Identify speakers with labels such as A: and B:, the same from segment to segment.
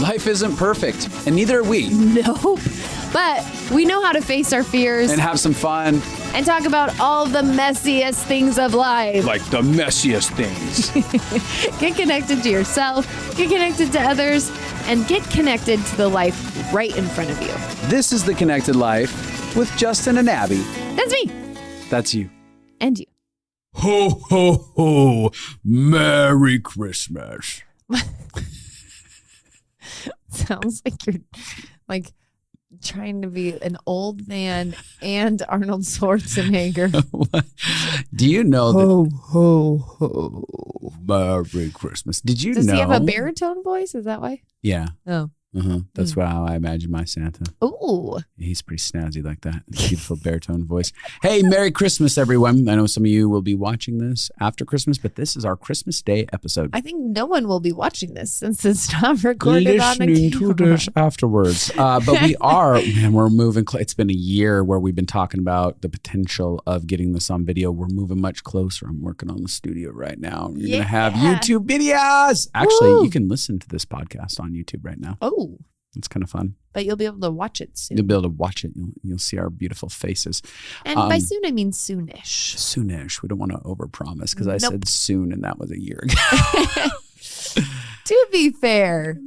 A: Life isn't perfect, and neither are we.
B: Nope. But we know how to face our fears
A: And have some fun.
B: and talk about all the messiest things of life.
A: Like the messiest things.
B: Get connected to yourself, get connected to others, and get connected to the life right in front of you.
A: This is The Connected Life with Justin and Abby.
B: That's me.
A: That's you.
B: And you.
A: Ho, ho, ho. Merry Christmas.
B: Sounds like you're like trying to be an old man and Arnold Schwarzenegger.
A: Do you know that?
B: Ho, ho, ho.
A: Merry Christmas. Did you
B: Does
A: know?
B: he have a baritone voice? Is that why?
A: Yeah.
B: Oh.
A: That's how I imagine my Santa.
B: Ooh.
A: He's pretty snazzy like that. Beautiful baritone voice. Hey, Merry Christmas, everyone. I know some of you will be watching this after Christmas, but this is our Christmas Day episode.
B: I think no one will be watching this since it's not recorded on a
A: Listening
B: camera.
A: to this afterwards. But we are, man, we're moving. It's been a year where we've been talking about the potential of getting this on video. We're moving much closer. I'm working on the studio right now. You're going to have YouTube videos. Actually,
B: Woo.
A: you can listen to this podcast on YouTube right now.
B: Oh.
A: It's kind of fun.
B: But you'll be able to watch it soon.
A: You'll be able to watch it. You'll see our beautiful faces.
B: And by soon, I mean soonish.
A: Soonish. We don't want to overpromise because I
B: Nope.
A: said soon and that was a year ago.
B: To be fair,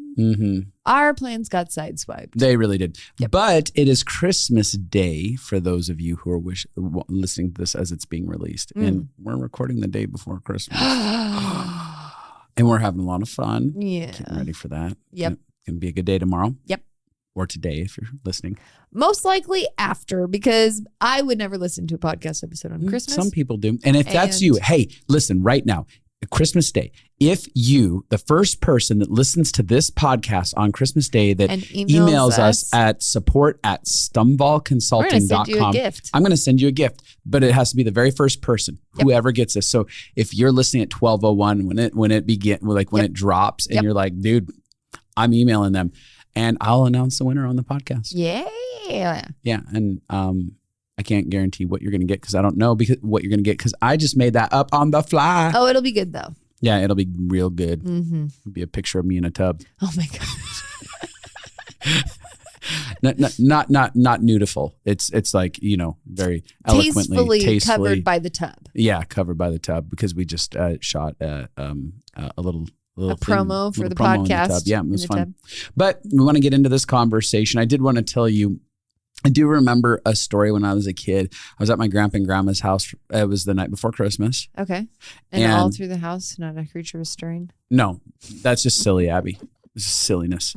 B: our plans got sideswiped.
A: They really did.
B: Yep.
A: But it is Christmas Day for those of you who are listening to this as it's being released. And we're recording the day before Christmas. And we're having a lot of fun.
B: Yeah.
A: Getting ready for that.
B: Yep.
A: It's going to be a good day tomorrow.
B: Yep.
A: Or today if you're listening.
B: Most likely after, because I would never listen to a podcast episode on Christmas.
A: Some people do. And if that's you, hey, listen, right now, Christmas Day, if you, the first person that listens to this podcast on Christmas Day that
B: And emails
A: us at support@stumvalconsulting.com,
B: We're gonna send you a gift.
A: I'm going to send you a gift, but it has to be the very first person, whoever gets this. So if you're listening at 12:01 when it drops and you're like, dude, I'm emailing them and I'll announce the winner on the podcast.
B: Yeah.
A: Yeah. And I can't guarantee what you're going to get because I don't know what you're going to get because I just made that up on the fly.
B: Oh, it'll be good though.
A: Yeah, it'll be real good.
B: Mm-hmm.
A: It'll be a picture of me in a tub.
B: Oh my gosh.
A: Not nudiful. It's like, very eloquently, tastefully
B: covered by the tub.
A: Yeah, covered by the tub because we just shot a little
B: promo for the
A: promo in
B: podcast.
A: tub. Yeah, it was
B: in the
A: fun.
B: tub.
A: But we want to get into this conversation. I did want to tell you, I do remember a story when I was a kid. I was at my grandpa and grandma's house. It was the night before Christmas.
B: Okay. And all through the house, not a creature was stirring?
A: No, that's just silly, Abby. It's just silliness.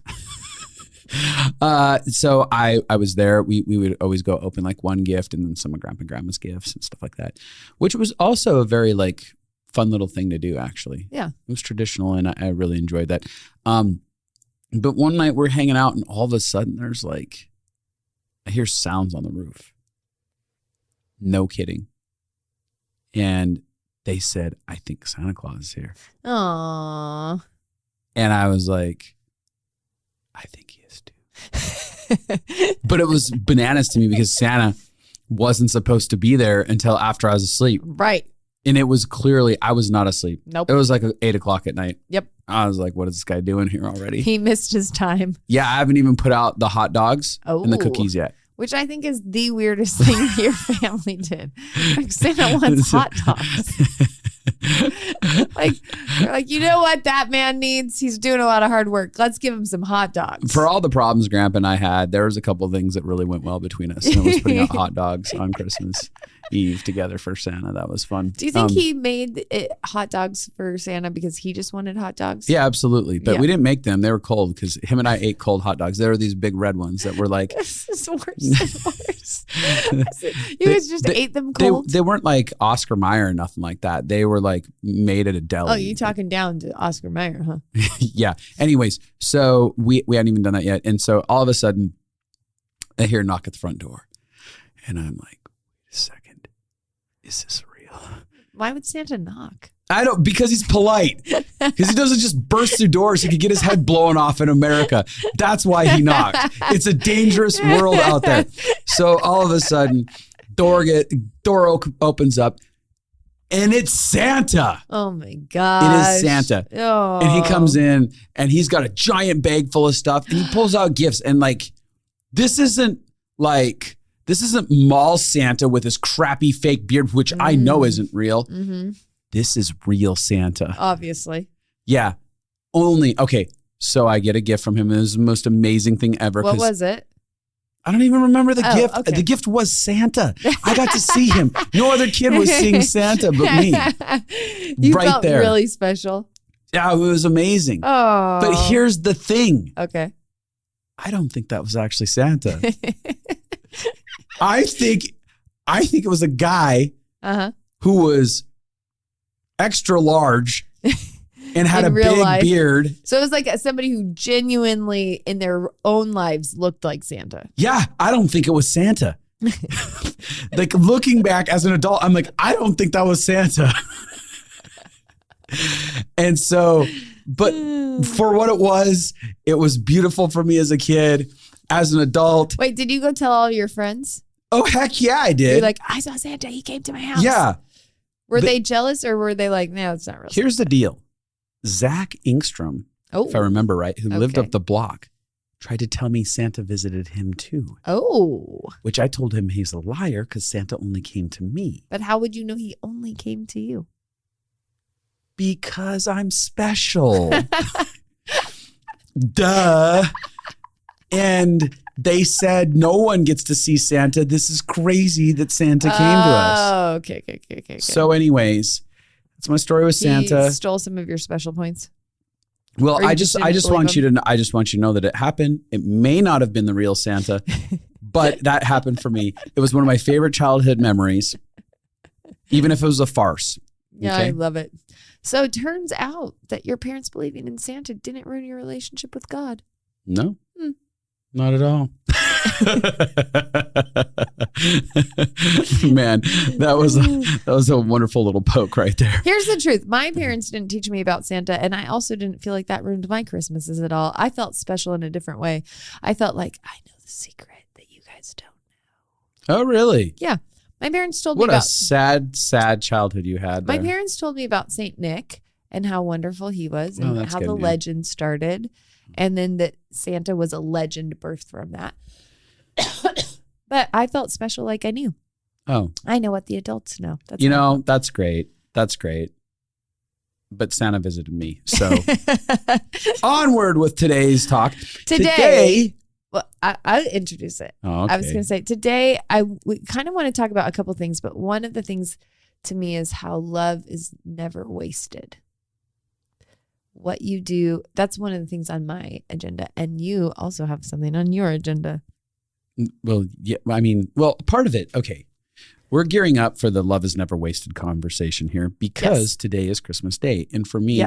A: So I was there. We would always go open like one gift and then some of grandpa and grandma's gifts and stuff like that, which was also a very like fun little thing to do, actually.
B: Yeah.
A: It was traditional and I really enjoyed that. But one night we're hanging out and all of a sudden there's like, I hear sounds on the roof. No kidding. And they said, I think Santa Claus is here.
B: Aww.
A: And I was like, I think he is too. But it was bananas to me because Santa wasn't supposed to be there until after I was asleep.
B: Right.
A: And it was clearly, I was not asleep.
B: Nope.
A: It was like 8 o'clock at night.
B: Yep.
A: I was like, what is this guy doing here already?
B: He missed his time.
A: Yeah, I haven't even put out the hot dogs and the
B: Oh.
A: cookies yet.
B: Which I think is the weirdest thing your family did. Like Santa wants hot dogs. They're like, you know what that man needs? He's doing a lot of hard work. Let's give him some hot dogs.
A: For all the problems Grandpa and I had, there was a couple of things that really went well between us. And it was putting out hot dogs on Christmas Eve together for Santa. That was fun.
B: Do you think he made hot dogs for Santa because he just wanted hot dogs?
A: Yeah, absolutely. But
B: Yeah.
A: we didn't make them. They were cold because him and I ate cold hot dogs. There were these big red ones that were like...
B: This is worse and worse. You guys just ate them cold?
A: They weren't like Oscar Mayer or nothing like that. They were like made at a deli.
B: Oh, you talking down to Oscar Mayer, huh?
A: Yeah. Anyways, so we hadn't even done that yet. And so all of a sudden, I hear a knock at the front door. And I'm like, wait a second. Is this real?
B: Why would Santa knock?
A: I don't, because he's polite. Because he doesn't just burst through doors. He could get his head blown off in America. That's why he knocked. It's a dangerous world out there. So all of a sudden, door opens up. And it's Santa.
B: Oh my gosh.
A: It is Santa.
B: Oh.
A: And he comes in and he's got a giant bag full of stuff and he pulls out gifts. And like, this isn't mall Santa with his crappy fake beard, which I know isn't real.
B: Mm-hmm.
A: This is real Santa.
B: Obviously.
A: Yeah. Okay. So I get a gift from him. It was the most amazing thing ever.
B: What was it?
A: I don't even remember the gift.
B: Okay.
A: The gift was Santa. I got to see him. No other kid was seeing Santa but me.
B: You
A: right
B: felt
A: there.
B: really special.
A: Yeah, it was amazing.
B: Oh.
A: But here's the thing.
B: Okay.
A: I don't think that was actually Santa. I think it was a guy who was extra large and had a big beard.
B: So it was like somebody who genuinely in their own lives looked like Santa.
A: Yeah, I don't think it was Santa. Like looking back as an adult, I'm like, I don't think that was Santa. And so, but for what it was beautiful for me as a kid. As an adult.
B: Wait, did you go tell all your friends?
A: Oh, heck yeah, I did.
B: You're like, I saw Santa. He came to my house.
A: Yeah.
B: Were they jealous or were they like, no, it's not real?
A: Here's the deal. Zach Ingstrom, if I remember right, who lived up the block, tried to tell me Santa visited him too.
B: Oh.
A: Which I told him he's a liar because Santa only came to me.
B: But how would you know he only came to you?
A: Because I'm special. Duh. And they said, no one gets to see Santa. This is crazy that Santa came to us.
B: Oh, okay.
A: So anyways, that's my story with Santa.
B: He stole some of your special points.
A: Well, I just want you to know that it happened. It may not have been the real Santa, but that happened for me. It was one of my favorite childhood memories, even if it was a farce.
B: Yeah,
A: okay?
B: I love it. So it turns out that your parents believing in Santa didn't ruin your relationship with God.
A: No. Not at all. Man, that was a wonderful little poke right there.
B: Here's the truth. My parents didn't teach me about Santa, and I also didn't feel like that ruined my Christmases at all. I felt special in a different way. I felt like I know the secret that you guys don't know.
A: Oh, really?
B: Yeah. My parents told me
A: about... What a sad childhood you had there.
B: My parents told me about Saint Nick and how wonderful he was and how the legend started. And then that Santa was a legend birthed from that. But I felt special like I knew. Oh. I know what the adults know.
A: That's great. That's great. But Santa visited me. So onward with today's talk. Today
B: well, I'll introduce it.
A: Oh, okay.
B: I was going to say, today, we kind of want to talk about a couple things, but one of the things to me is how love is never wasted. What you do, that's one of the things on my agenda. And you also have something on your agenda.
A: Well, yeah, part of it. Okay. We're gearing up for the Love is Never Wasted conversation here because today is Christmas Day. And for me,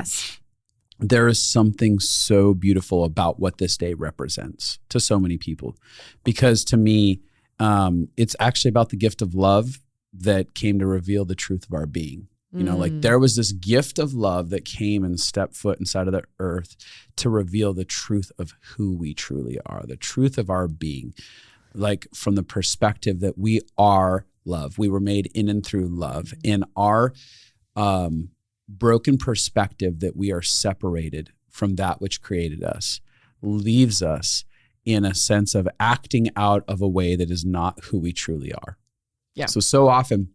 A: there is something so beautiful about what this day represents to so many people. Because to me, it's actually about the gift of love that came to reveal the truth of our being. You know, like there was this gift of love that came and stepped foot inside of the earth to reveal the truth of who we truly are, the truth of our being, like from the perspective that we are love. We were made in and through love. In our broken perspective that we are separated from that which created us leaves us in a sense of acting out of a way that is not who we truly are. Yeah. So often,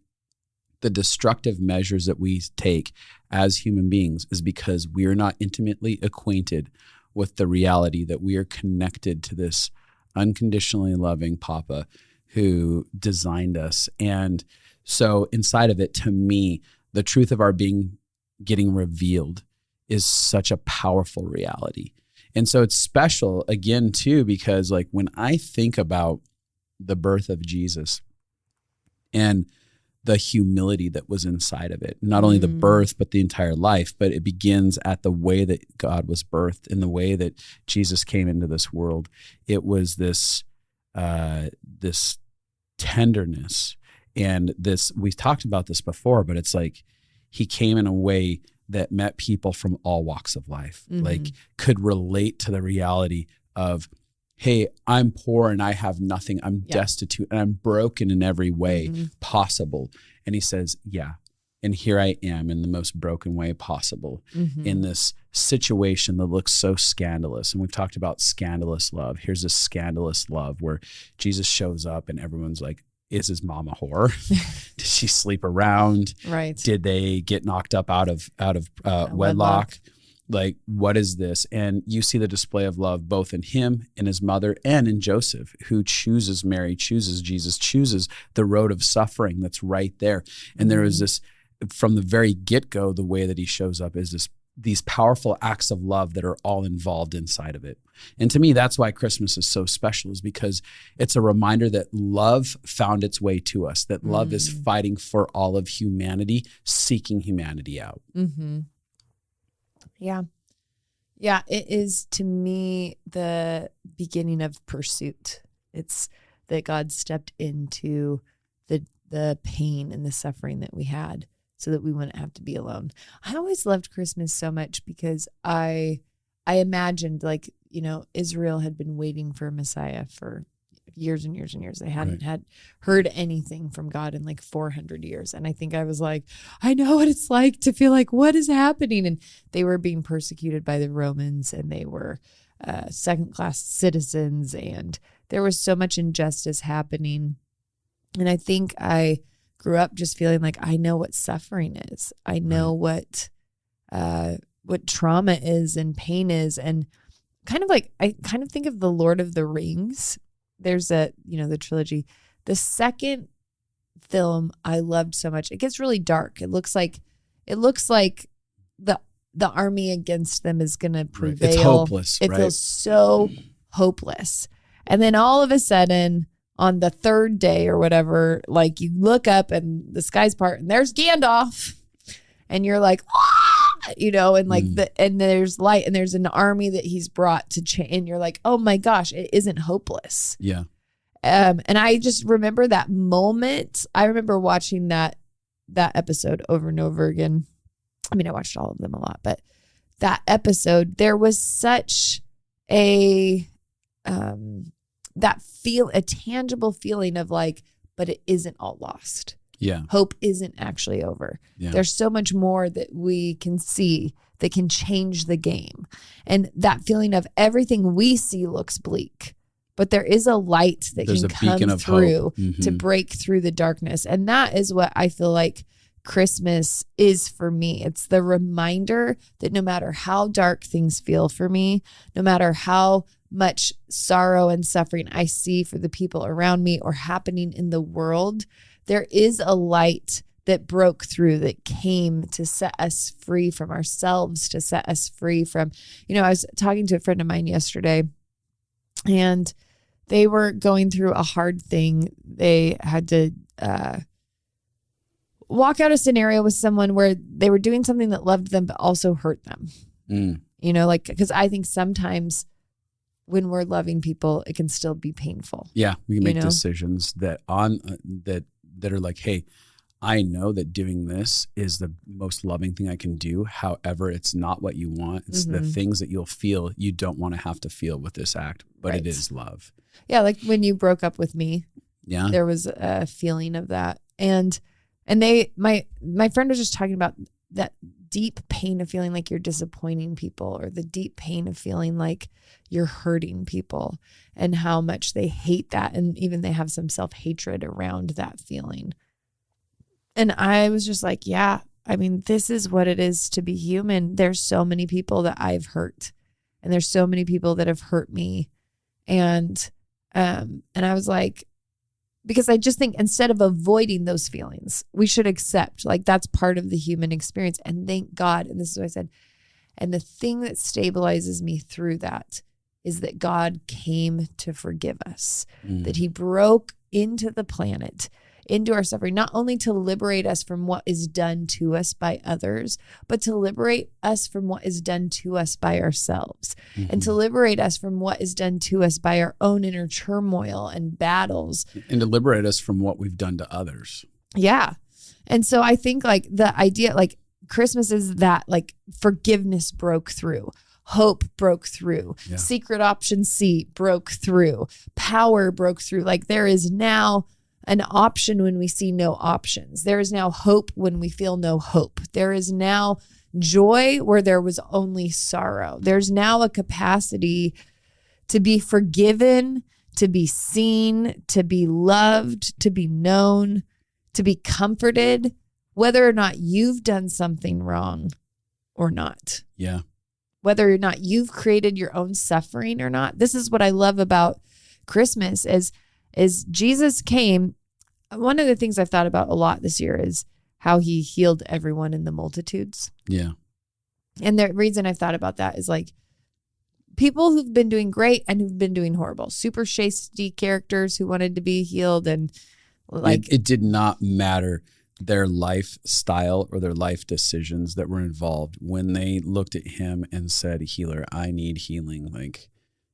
A: the destructive measures that we take as human beings is because we're not intimately acquainted with the reality that we are connected to this unconditionally loving Papa who designed us. And so inside of it, to me, the truth of our being getting revealed is such a powerful reality. And so it's special again, too, because like when I think about the birth of Jesus and the humility that was inside of it, not only the birth, but the entire life, but it begins at the way that God was birthed and the way that Jesus came into this world. It was this tenderness and this, we've talked about this before, but it's like he came in a way that met people from all walks of life, like could relate to the reality of, hey, I'm poor and I have nothing. I'm destitute and I'm broken in every way possible. And he says, yeah, And here I am in the most broken way possible in this situation that looks so scandalous. And we've talked about scandalous love. Here's this scandalous love where Jesus shows up and everyone's like, is his mom a whore? Did she sleep around?
B: Right.
A: Did they get knocked up out of wedlock? Like, what is this? And you see the display of love both in him, in his mother, and in Joseph, who chooses Mary, chooses Jesus, chooses the road of suffering that's right there. And there is this, from the very get-go, the way that he shows up is these powerful acts of love that are all involved inside of it. And to me, that's why Christmas is so special, is because it's a reminder that love found its way to us, that love is fighting for all of humanity, seeking humanity out.
B: Yeah. Yeah, it is, to me, the beginning of pursuit. It's that God stepped into the pain and the suffering that we had so that we wouldn't have to be alone. I always loved Christmas so much because I imagined, like, you know, Israel had been waiting for a Messiah for years and years and years. They hadn't had heard anything from God in like 400 years. And I think I was like, I know what it's like to feel like, what is happening? And they were being persecuted by the Romans, and they were second-class citizens, and there was so much injustice happening. And I think I grew up just feeling like I know what suffering is. I know what trauma is and pain is. And kind of like, I kind of think of the Lord of the Rings. There's the trilogy. The second film I loved so much. It gets really dark. It looks like the army against them is going to prevail.
A: It's hopeless.
B: It feels so hopeless. And then all of a sudden, on the third day or whatever, like, you look up and the sky's part and there's Gandalf, and you're like, and like and there's light, and there's an army that he's brought to change, and you're like, oh my gosh, it isn't hopeless.
A: Yeah.
B: And I just remember that moment. I remember watching that episode over and over again. I mean, I watched all of them a lot, but that episode, there was such a tangible feeling of like, but it isn't all lost.
A: Yeah.
B: Hope isn't actually over. Yeah. There's so much more that we can see that can change the game. And that feeling of everything we see looks bleak, but there is a light that can come through to break through the darkness. And that is what I feel like Christmas is for me. It's the reminder that no matter how dark things feel for me, no matter how much sorrow and suffering I see for the people around me or happening in the world, there is a light that broke through, that came to set us free from ourselves, to set us free from, I was talking to a friend of mine yesterday, and they were going through a hard thing. They had to walk out a scenario with someone where they were doing something that loved them, but also hurt them. Because I think sometimes when we're loving people, it can still be painful.
A: Yeah. We can make decisions that are like, hey, I know that doing this is the most loving thing I can do. However, it's not what you want. It's the things that you'll feel you don't want to have to feel with this act, but it is love.
B: Yeah. Like when you broke up with me, there was a feeling of that. And my friend was just talking about that deep pain of feeling like you're disappointing people, or the deep pain of feeling like you're hurting people, and how much they hate that. And even they have some self-hatred around that feeling. And I was just like, yeah, I mean, this is what it is to be human. There's so many people that I've hurt, and there's so many people that have hurt me. And I was like, because I just think instead of avoiding those feelings, we should accept, like, that's part of the human experience. And thank God. And this is what I said. And the thing that stabilizes me through that is that God came to forgive us, that he broke into the planet, into our suffering, not only to liberate us from what is done to us by others, but to liberate us from what is done to us by ourselves, and to liberate us from what is done to us by our own inner turmoil and battles.
A: And to liberate us from what we've done to others.
B: Yeah. And so I think like the idea, like Christmas is that, like, forgiveness broke through. Hope broke through. Yeah. Secret option C broke through. Power broke through. Like, there is now an option when we see no options. There is now hope when we feel no hope. There is now joy where there was only sorrow. There's now a capacity to be forgiven, to be seen, to be loved, to be known, to be comforted, whether or not you've done something wrong or not.
A: Yeah.
B: Whether or not you've created your own suffering or not. This is what I love about Christmas is Jesus came. One of the things I've thought about a lot this year is how he healed everyone in the multitudes.
A: Yeah.
B: And the reason I've thought about that is like people who've been doing great and who've been doing horrible, super shasty characters who wanted to be healed. And like,
A: it did not matter their lifestyle or their life decisions that were involved when they looked at him and said, healer, I need healing. Like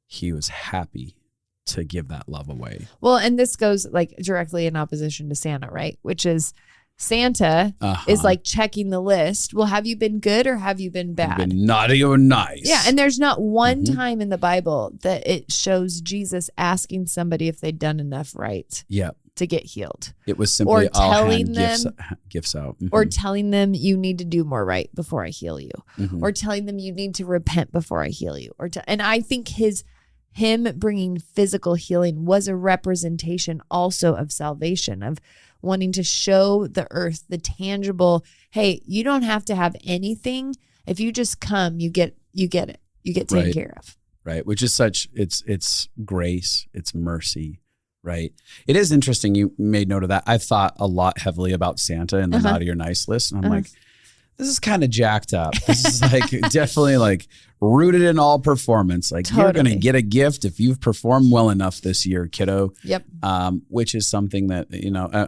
A: he was happy to give that love away.
B: Well, and this goes like directly in opposition to Santa, right? Which is Santa is like checking the list. Well, have you been good or have you been bad?
A: You've been naughty or nice.
B: Yeah. And there's not one time in the Bible that it shows Jesus asking somebody if they'd done enough right to get healed.
A: It was simply,
B: or telling
A: hand
B: them
A: gifts out.
B: or telling them you need to do more right before I heal you, or telling them you need to repent before I heal you. And I think him bringing physical healing was a representation also of salvation, of wanting to show the earth the tangible, hey, you don't have to have anything. If you just come, you get it. You get taken care of.
A: Right. Which is it's grace, it's mercy. Right. It is interesting. You made note of that. I've thought a lot heavily about Santa and the naughty or nice list. And I'm like, this is kind of jacked up. This is like definitely like rooted in all performance. Like you're going to get a gift if you've performed well enough this year, kiddo.
B: Yep.
A: Which is something that,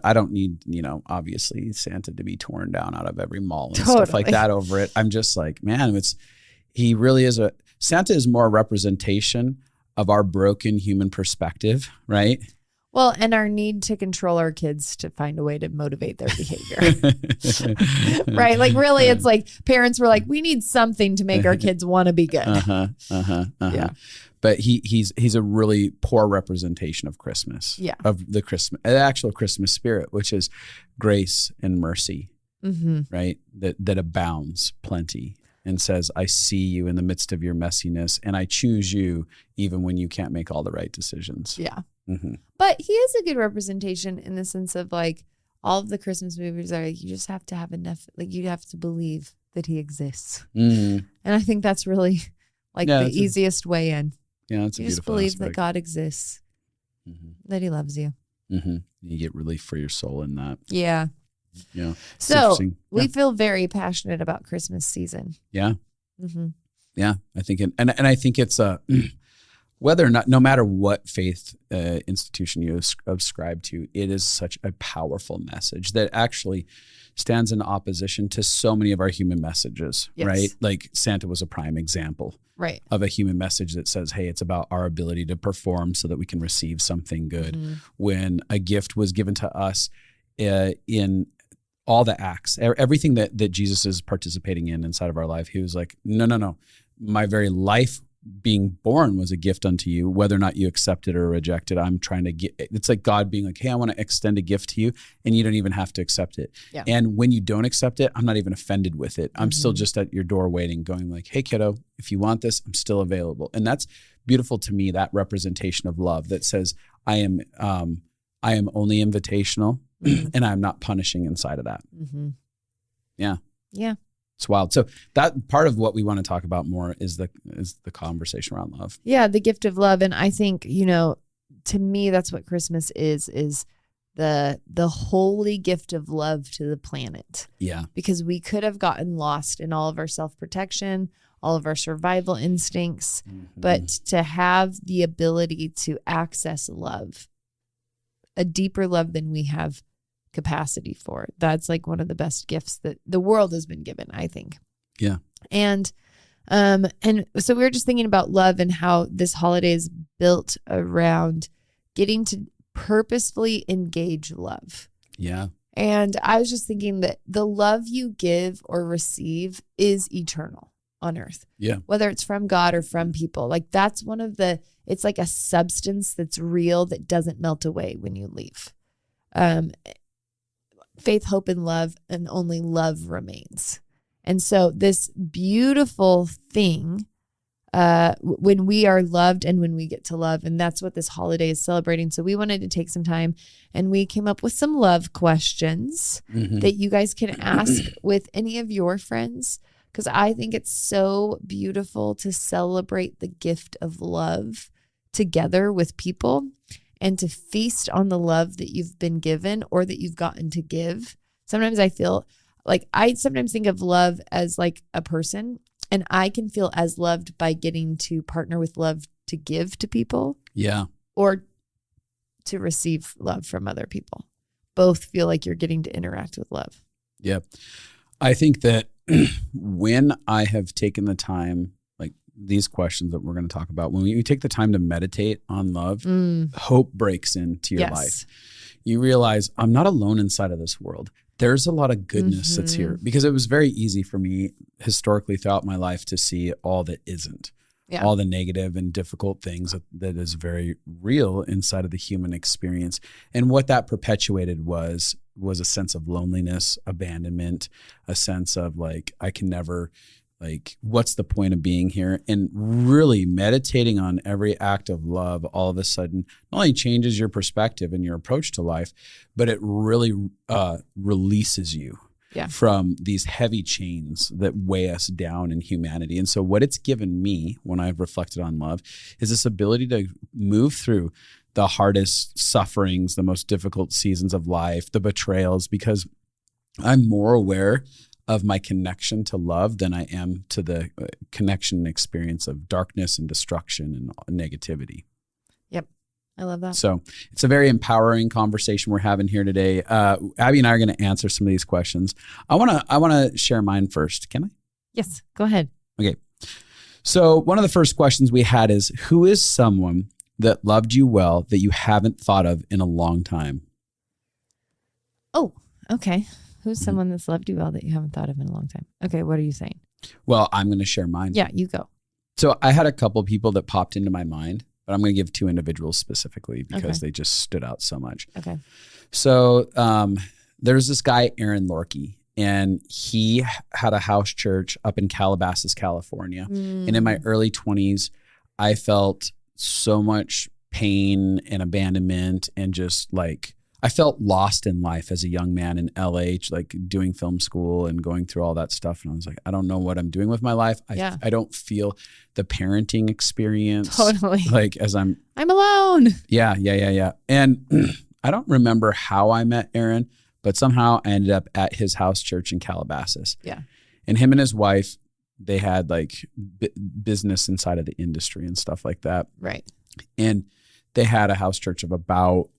A: I don't need, obviously Santa to be torn down out of every mall and stuff like that over it. I'm just like, man, he really is Santa is more a representation of our broken human perspective, right?
B: Well, and our need to control our kids to find a way to motivate their behavior. Right? Like really, it's like parents were like, we need something to make our kids want to be good. Yeah.
A: But he's a really poor representation of Christmas.
B: Yeah.
A: Of the actual Christmas spirit, which is grace and mercy, right? That abounds plenty and says, I see you in the midst of your messiness and I choose you even when you can't make all the right decisions.
B: Yeah. But he is a good representation in the sense of like all of the Christmas movies are like, you just have to have enough, like you have to believe that he exists. And I think that's really like the easiest way in.
A: Yeah, it's a beautiful
B: just believe
A: aspect.
B: that God exists, that he loves you.
A: You get relief for your soul in that.
B: Yeah.
A: Yeah.
B: So we feel very passionate about Christmas season.
A: Yeah. Yeah. I think, and I think it's whether or not, no matter what faith institution you ascribe to, it is such a powerful message that actually stands in opposition to so many of our human messages, right? Like Santa was a prime example of a human message that says, hey, it's about our ability to perform so that we can receive something good. When a gift was given to us in all the acts, everything that Jesus is participating in inside of our life, he was like, no, my very life being born was a gift unto you, whether or not you accept it or reject it. I'm trying to it's like God being like, hey, I want to extend a gift to you and you don't even have to accept it. Yeah. And when you don't accept it, I'm not even offended with it. I'm still just at your door waiting, going like, hey kiddo, if you want this, I'm still available. And that's beautiful to me, that representation of love that says, I am only invitational and I'm not punishing inside of that. Yeah. Yeah. It's wild. So that part of what we want to talk about more is the conversation around love. Yeah, the gift of love. And I think, to me, that's what Christmas is the holy gift of love to the planet. Yeah. Because we could have gotten lost in all of our self-protection, all of our survival instincts, but to have the ability to access love, a deeper love than we have capacity for. That's like one of the best gifts that the world has been given, I think. Yeah. And so we were just thinking about love and how this holiday is built around getting to purposefully engage love. Yeah. And I was just thinking that the love you give or receive is eternal on earth. Yeah. Whether it's from God or from people. Like that's it's like a substance that's real that doesn't melt away when you leave.
B: um, faith, hope, and love, and only love remains. And so this beautiful thing, when we are loved and when we get to love, and that's what this holiday is celebrating. So we wanted to take some time and we came up with some love questions that you guys can ask with any of your friends, because I think it's so beautiful to celebrate the gift of love together with people and to feast on the love that you've been given or that you've gotten to give. Sometimes I feel like I sometimes think of love as like a person, and I can feel as loved by getting to partner with love to give to people.
A: Yeah.
B: Or to receive love from other people. Both feel like you're getting to interact with love.
A: Yep. I think that when I have taken the time, like these questions that we're going to talk about, when you take the time to meditate on love, hope breaks into your life. You realize I'm not alone inside of this world. There's a lot of goodness that's here, because it was very easy for me historically throughout my life to see all that isn't, all the negative and difficult things that is very real inside of the human experience. And what that perpetuated was a sense of loneliness, abandonment, a sense of like, I can never, like, what's the point of being here? And really meditating on every act of love all of a sudden not only changes your perspective and your approach to life, but it really releases you from these heavy chains that weigh us down in humanity. And so what it's given me when I've reflected on love is this ability to move through the hardest sufferings, the most difficult seasons of life, the betrayals, because I'm more aware of my connection to love than I am to the connection and experience of darkness and destruction and negativity.
B: Yep. I love that.
A: So it's a very empowering conversation we're having here today. Abby and I are going to answer some of these questions. I want to share mine first. Can I?
B: Yes, go ahead.
A: Okay. So one of the first questions we had is, who is someone that loved you well that you haven't thought of in a long time?
B: Oh, okay. Who's someone that's loved you well that you haven't thought of in a long time? Okay, what are you saying?
A: Well, I'm going to share mine.
B: Yeah, you go.
A: So I had a couple people that popped into my mind, but I'm going to give two individuals specifically because they just stood out so much.
B: Okay.
A: So there's this guy, Aaron Lorkey, and he had a house church up in Calabasas, California. And in my early 20s, I felt so much pain and abandonment and just like, I felt lost in life as a young man in LA, like doing film school and going through all that stuff. And I was like, I don't know what I'm doing with my life. I don't feel the parenting experience.
B: Totally.
A: Like as I'm
B: alone.
A: Yeah. And I don't remember how I met Aaron, but somehow I ended up at his house church in Calabasas.
B: Yeah.
A: And him and his wife, they had like business inside of the industry and stuff like that.
B: Right.
A: And they had a house church of about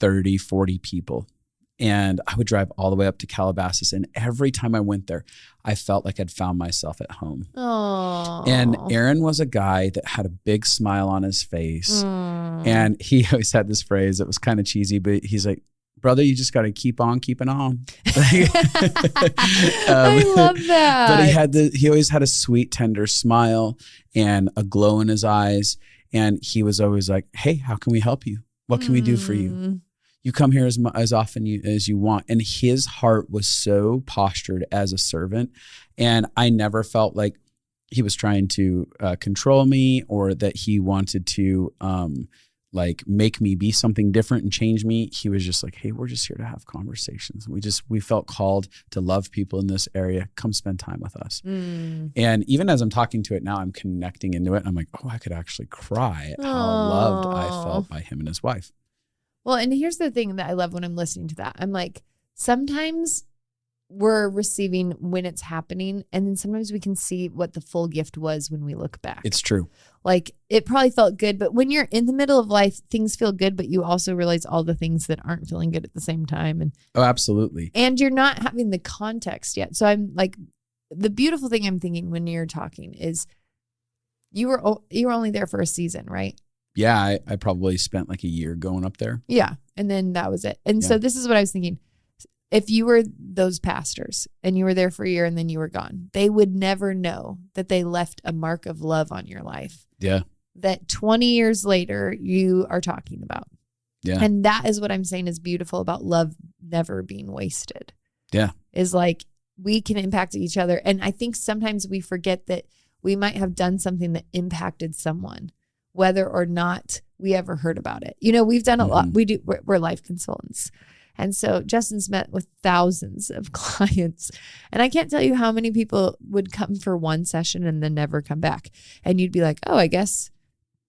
A: 30, 40 people. And I would drive all the way up to Calabasas. And every time I went there, I felt like I'd found myself at home.
B: Oh.
A: And Aaron was a guy that had a big smile on his face. And he always had this phrase that was kind of cheesy, but he's like, brother, you just got to keep on keeping on.
B: I love that.
A: But he always had a sweet, tender smile and a glow in his eyes. And he was always like, hey, how can we help you? What can we do for you? You come here as often as you want. And his heart was so postured as a servant. And I never felt like he was trying to control me or that he wanted to like make me be something different and change me. He was just like, hey, we're just here to have conversations. We felt called to love people in this area. Come spend time with us. And even as I'm talking to it now, I'm connecting into it. I'm like, oh, I could actually cry at how loved I felt by him and his wife.
B: Well, and here's the thing that I love when I'm listening to that. I'm like, sometimes we're receiving when it's happening, and then sometimes we can see what the full gift was when we look back.
A: It's true.
B: Like it probably felt good, but when you're in the middle of life, things feel good, but you also realize all the things that aren't feeling good at the same time. And
A: oh, absolutely.
B: And you're not having the context yet. So I'm like, the beautiful thing I'm thinking when you're talking is you were only there for a season, right?
A: Yeah, I probably spent like a year going up there.
B: Yeah. And then that was it. And so this is what I was thinking. If you were those pastors and you were there for a year and then you were gone, they would never know that they left a mark of love on your life.
A: Yeah.
B: That 20 years later you are talking about.
A: Yeah.
B: And that is what I'm saying is beautiful about love never being wasted.
A: Yeah.
B: Is like we can impact each other. And I think sometimes we forget that we might have done something that impacted someone, whether or not we ever heard about it. You know, we've done a lot. We're life consultants. And so Justin's met with thousands of clients. And I can't tell you how many people would come for one session and then never come back. And you'd be like, oh, I guess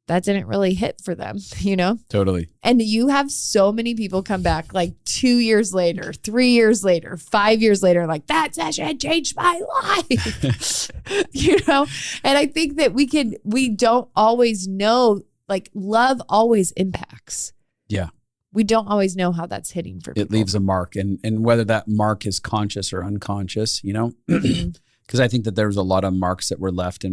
B: that didn't really hit for them, you know?
A: Totally.
B: And you have so many people come back like 2 years later, 3 years later, 5 years later, like that session changed my life, you know? And I think that we don't always know, like love always impacts.
A: Yeah.
B: We don't always know how that's hitting for people.
A: It leaves a mark, and whether that mark is conscious or unconscious, you know, because I think that there was a lot of marks that were left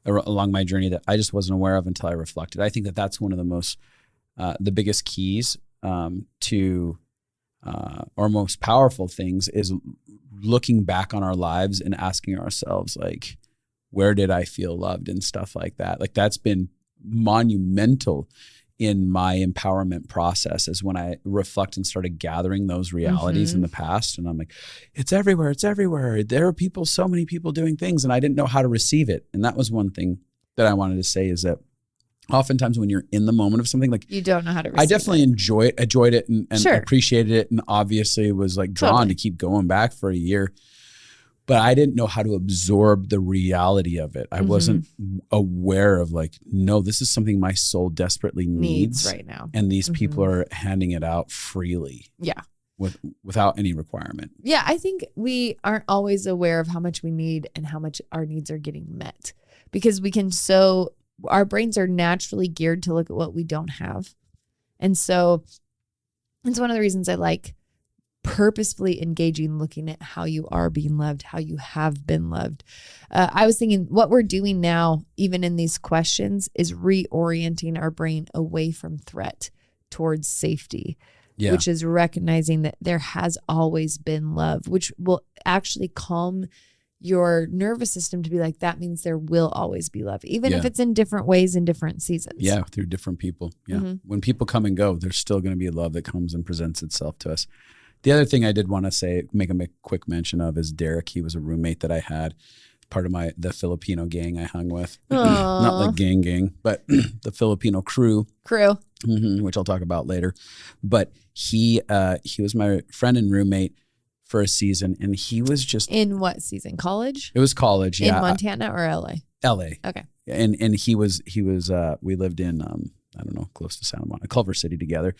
A: along my journey that I just wasn't aware of until I reflected. I think that that's one of the biggest keys to or most powerful things is looking back on our lives and asking ourselves, like, where did I feel loved and stuff like that? Like that's been monumental in my empowerment process is when I reflect and started gathering those realities in the past. And I'm like, it's everywhere. It's everywhere. There are people, so many people doing things, and I didn't know how to receive it. And that was one thing that I wanted to say is that oftentimes when you're in the moment of something, like
B: you don't know how to receive
A: I definitely enjoyed it and
B: Sure.
A: appreciated it. And obviously was like drawn to keep going back for a year. But I didn't know how to absorb the reality of it. I wasn't aware of like, no, this is something my soul desperately needs
B: right now.
A: And these people are handing it out freely.
B: Yeah.
A: Without any requirement.
B: Yeah. I think we aren't always aware of how much we need and how much our needs are getting met because our brains are naturally geared to look at what we don't have. And so it's one of the reasons I like purposefully engaging, looking at how you are being loved, how you have been loved. I was thinking what we're doing now, even in these questions, is reorienting our brain away from threat towards safety, which is recognizing that there has always been love, which will actually calm your nervous system to be like, that means there will always be love, even if it's in different ways in different seasons.
A: Yeah, through different people. Yeah. When people come and go, there's still going to be love that comes and presents itself to us. The other thing I did want to say, make a quick mention of is Derek. He was a roommate that I had, part of the Filipino gang I hung with. Not like gang, but the Filipino crew, which I'll talk about later. But he was my friend and roommate for a season, and he was just
B: in what season? College?
A: It was college,
B: in Montana or LA?
A: LA.
B: Okay.
A: And he was we lived in I don't know, close to Santa Monica, Culver City together,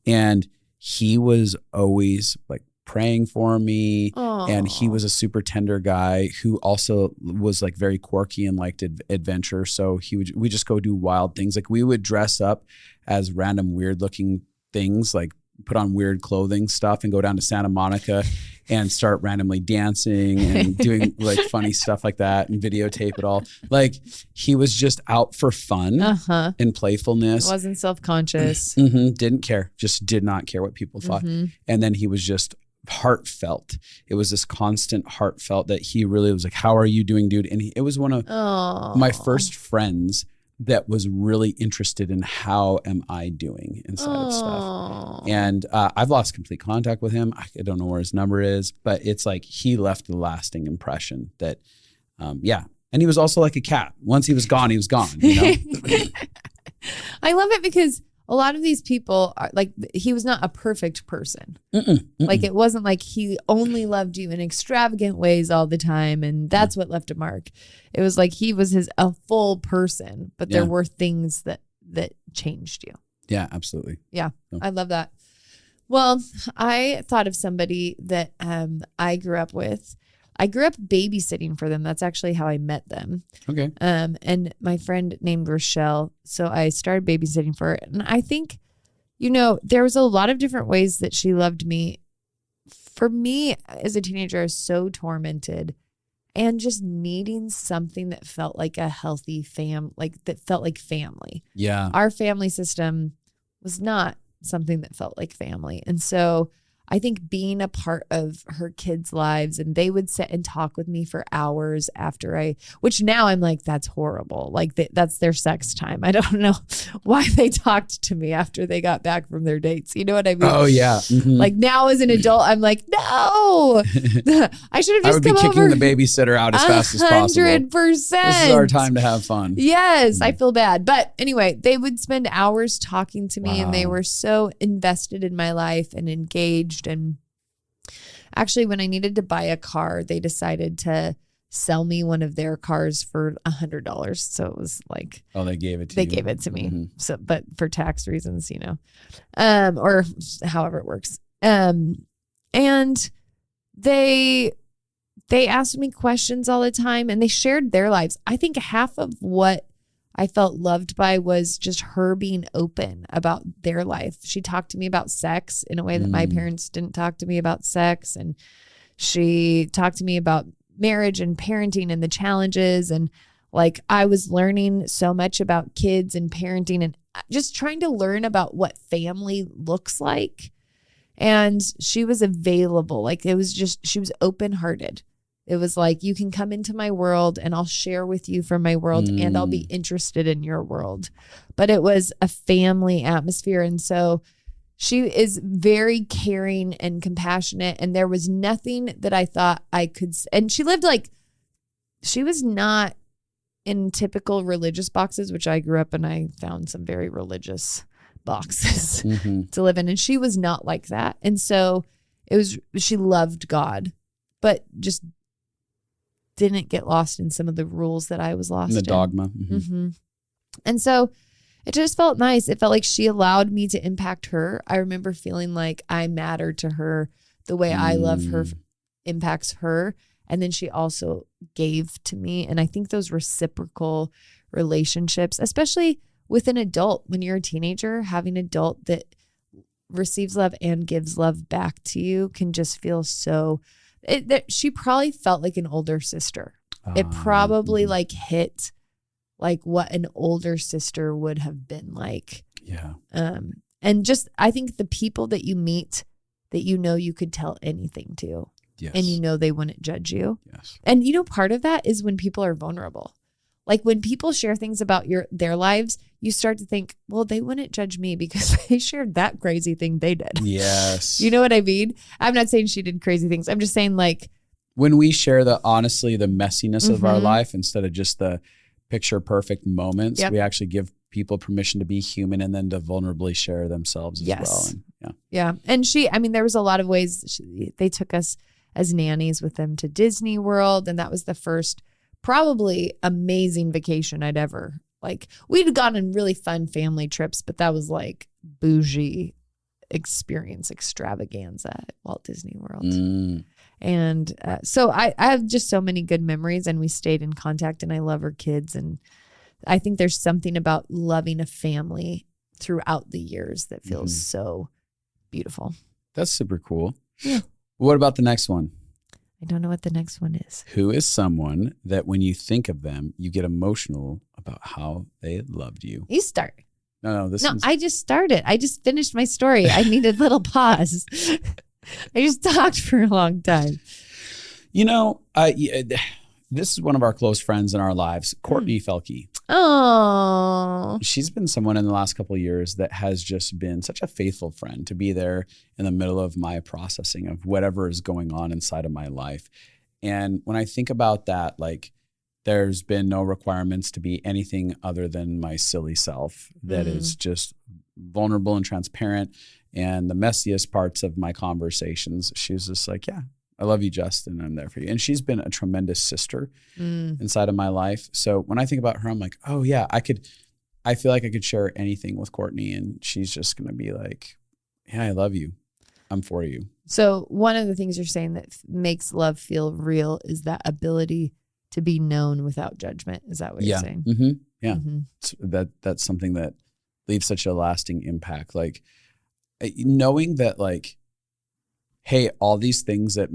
A: and he was always like praying for me. Aww. And he was a super tender guy who also was like very quirky and liked adventure. So we just go do wild things. Like we would dress up as random weird looking things, like put on weird clothing stuff and go down to Santa Monica and start randomly dancing and doing like funny stuff like that and videotape it all. Like he was just out for fun and playfulness.
B: Wasn't self-conscious.
A: Didn't care. Just did not care what people thought. And then he was just heartfelt. It was this constant heartfelt that he really was like, how are you doing, dude? And it was one of my first friends that was really interested in how am I doing inside of stuff. And I've lost complete contact with him. I don't know where his number is, but it's like he left a lasting impression that, And he was also like a cat. Once he was gone, you know?
B: I love it because a lot of these people are like, he was not a perfect person. Like it wasn't like he only loved you in extravagant ways all the time. And that's what left a mark. It was like, he was a full person, but there were things that changed you.
A: Yeah, absolutely.
B: Yeah. I love that. Well, I thought of somebody that I grew up with. I grew up babysitting for them. That's actually how I met them.
A: Okay.
B: And my friend named Rochelle. So I started babysitting for her. And I think, there was a lot of different ways that she loved me. For me, as a teenager, I was so tormented and just needing something that felt like a healthy that felt like family. Yeah. Our family system was not something that felt like family. And so I think being a part of her kids' lives, and they would sit and talk with me for hours after which now I'm like, that's horrible. Like that's their sex time. I don't know why they talked to me after they got back from their dates. You know what I mean?
A: Oh yeah. Mm-hmm.
B: Like now as an adult, I'm like, no, I should have just
A: I would be
B: come
A: kicking
B: over
A: the babysitter out as fast as possible.
B: 100%.
A: This is our time to have fun.
B: Yes, I feel bad. But anyway, they would spend hours talking to me and they were so invested in my life and engaged. And actually, when I needed to buy a car, they decided to sell me one of their cars for $100. So it was like,
A: oh, they gave it to
B: they
A: you.
B: gave it to me.
A: Mm-hmm.
B: So, but for tax reasons, you know, or however it works. And they asked me questions all the time and they shared their lives. I think half of what I felt loved by was just her being open about their life. She talked to me about sex in a way that my parents didn't talk to me about sex. And she talked to me about marriage and parenting and the challenges. And like, I was learning so much about kids and parenting and just trying to learn about what family looks like. And she was available. Like it was just, she was open-hearted. It was like, you can come into my world and I'll share with you from my world and I'll be interested in your world. But it was a family atmosphere. And so she is very caring and compassionate. And there was nothing that I thought I could, and she lived like, she was not in typical religious boxes, which I grew up and I found some very religious boxes to live in. And she was not like that. And so she loved God, but just didn't get lost in some of the rules that I was lost in.
A: The dogma.
B: And so it just felt nice. It felt like she allowed me to impact her. I remember feeling like I mattered to her. The way I love her impacts her. And then she also gave to me. And I think those reciprocal relationships, especially with an adult, when you're a teenager, having an adult that receives love and gives love back to you can just feel so... she probably felt like an older sister. It probably like hit like what an older sister would have been like.
A: Yeah.
B: And just, I think the people that you meet that you know you could tell anything to.
A: Yes.
B: And you know they wouldn't judge you.
A: Yes.
B: And you know, part of that is when people are vulnerable. Like when people share things about their lives, you start to think, well, they wouldn't judge me because they shared that crazy thing they did.
A: Yes.
B: You know what I mean? I'm not saying she did crazy things. I'm just saying like,
A: when we share the messiness of our life instead of just the picture perfect moments, we actually give people permission to be human and then to vulnerably share themselves as well. And,
B: yeah. And there was a lot of ways they took us as nannies with them to Disney World. And that was the first probably amazing vacation I'd ever, like, we'd gone on really fun family trips, but that was like bougie experience extravaganza at Walt Disney World. And so I have just so many good memories and we stayed in contact and I love her kids. And I think there's something about loving a family throughout the years that feels so beautiful.
A: That's super cool.
B: Yeah.
A: What about the next one?
B: I don't know what the next one is.
A: Who is someone that when you think of them, you get emotional about how they loved you?
B: You start.
A: No,
B: I just started. I just finished my story. I needed a little pause. I just talked for a long time.
A: You know, this is one of our close friends in our lives, Courtney Felke.
B: Oh,
A: she's been someone in the last couple of years that has just been such a faithful friend to be there in the middle of my processing of whatever is going on inside of my life. And when I think about that, like, there's been no requirements to be anything other than my silly self that is just vulnerable and transparent. And the messiest parts of my conversations, she was just like, yeah, I love you, Justin. I'm there for you. And she's been a tremendous sister inside of my life. So when I think about her, I'm like, oh yeah, I feel like I could share anything with Courtney and she's just going to be like, yeah, I love you. I'm for you. So
B: one of the things you're saying that makes love feel real is that ability to be known without judgment. Is that what you're saying?
A: Mm-hmm. Yeah. Mm-hmm. That's something that leaves such a lasting impact. Like knowing that, like, hey, all these things there's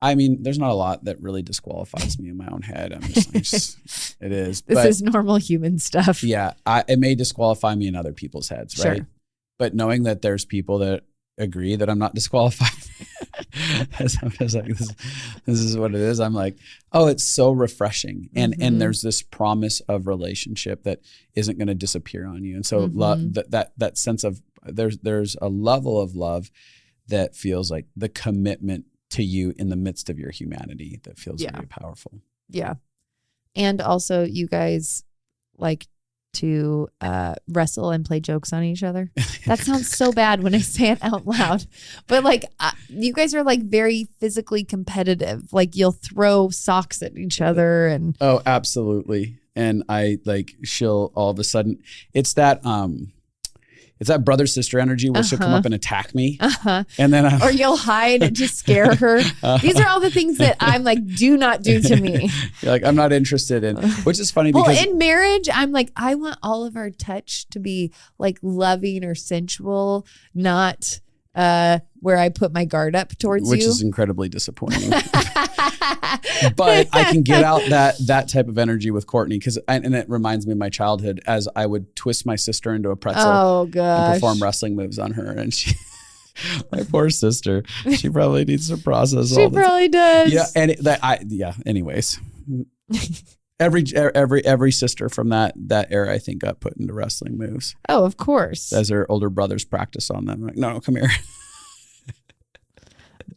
A: not a lot that really disqualifies me in my own head. It is. This is normal human stuff. Yeah. It may disqualify me in other people's heads, right? Sure. but knowing that there's people that agree that I'm not disqualified. As I'm just like, this is what it is. I'm like, oh, it's so refreshing. And there's this promise of relationship that isn't going to disappear on you. And so that sense of there's a level of love that feels like the commitment to you in the midst of your humanity that feels very powerful.
B: Yeah. And also you guys like to wrestle and play jokes on each other. That sounds so bad when I say it out loud, but like you guys are like very physically competitive. Like you'll throw socks at each other and
A: oh, absolutely. And I like she'll all of a sudden it's that brother sister energy where she'll come up and attack me, and then
B: or you'll hide to scare her. These are all the things that I'm like, do not do to me.
A: You're like, I'm not interested in, which is funny because
B: in marriage, I'm like, I want all of our touch to be like loving or sensual, not where I put my guard up towards
A: which
B: you,
A: is incredibly disappointing. But I can get out that type of energy with Courtney and it reminds me of my childhood as I would twist my sister into a pretzel and perform wrestling moves on her. And she, my poor sister, she probably needs to process all this. She
B: probably does.
A: Yeah. And anyways, every sister from that era, I think, got put into wrestling moves.
B: Oh, of course.
A: As her older brothers practice on them. I'm like, no, come here.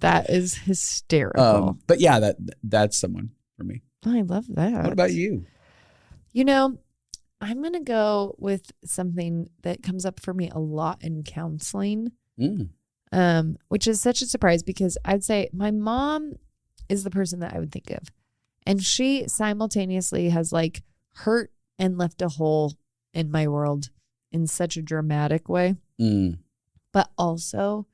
B: That is hysterical.
A: But yeah, that's someone for me.
B: I love that.
A: What about you?
B: You know, I'm going to go with something that comes up for me a lot in counseling, which is such a surprise because I'd say my mom is the person that I would think of. And she simultaneously has like hurt and left a hole in my world in such a dramatic way. But also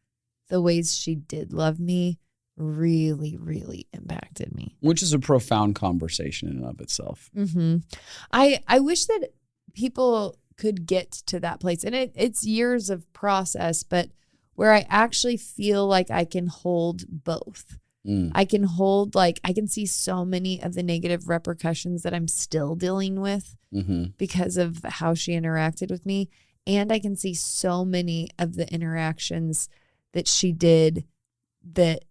B: the ways she did love me really, really impacted me.
A: Which is a profound conversation in and of itself.
B: I wish that people could get to that place. And it's years of process, but where I actually feel like I can hold both. I can hold, like, I can see so many of the negative repercussions that I'm still dealing with because of how she interacted with me. And I can see so many of the interactions that she did that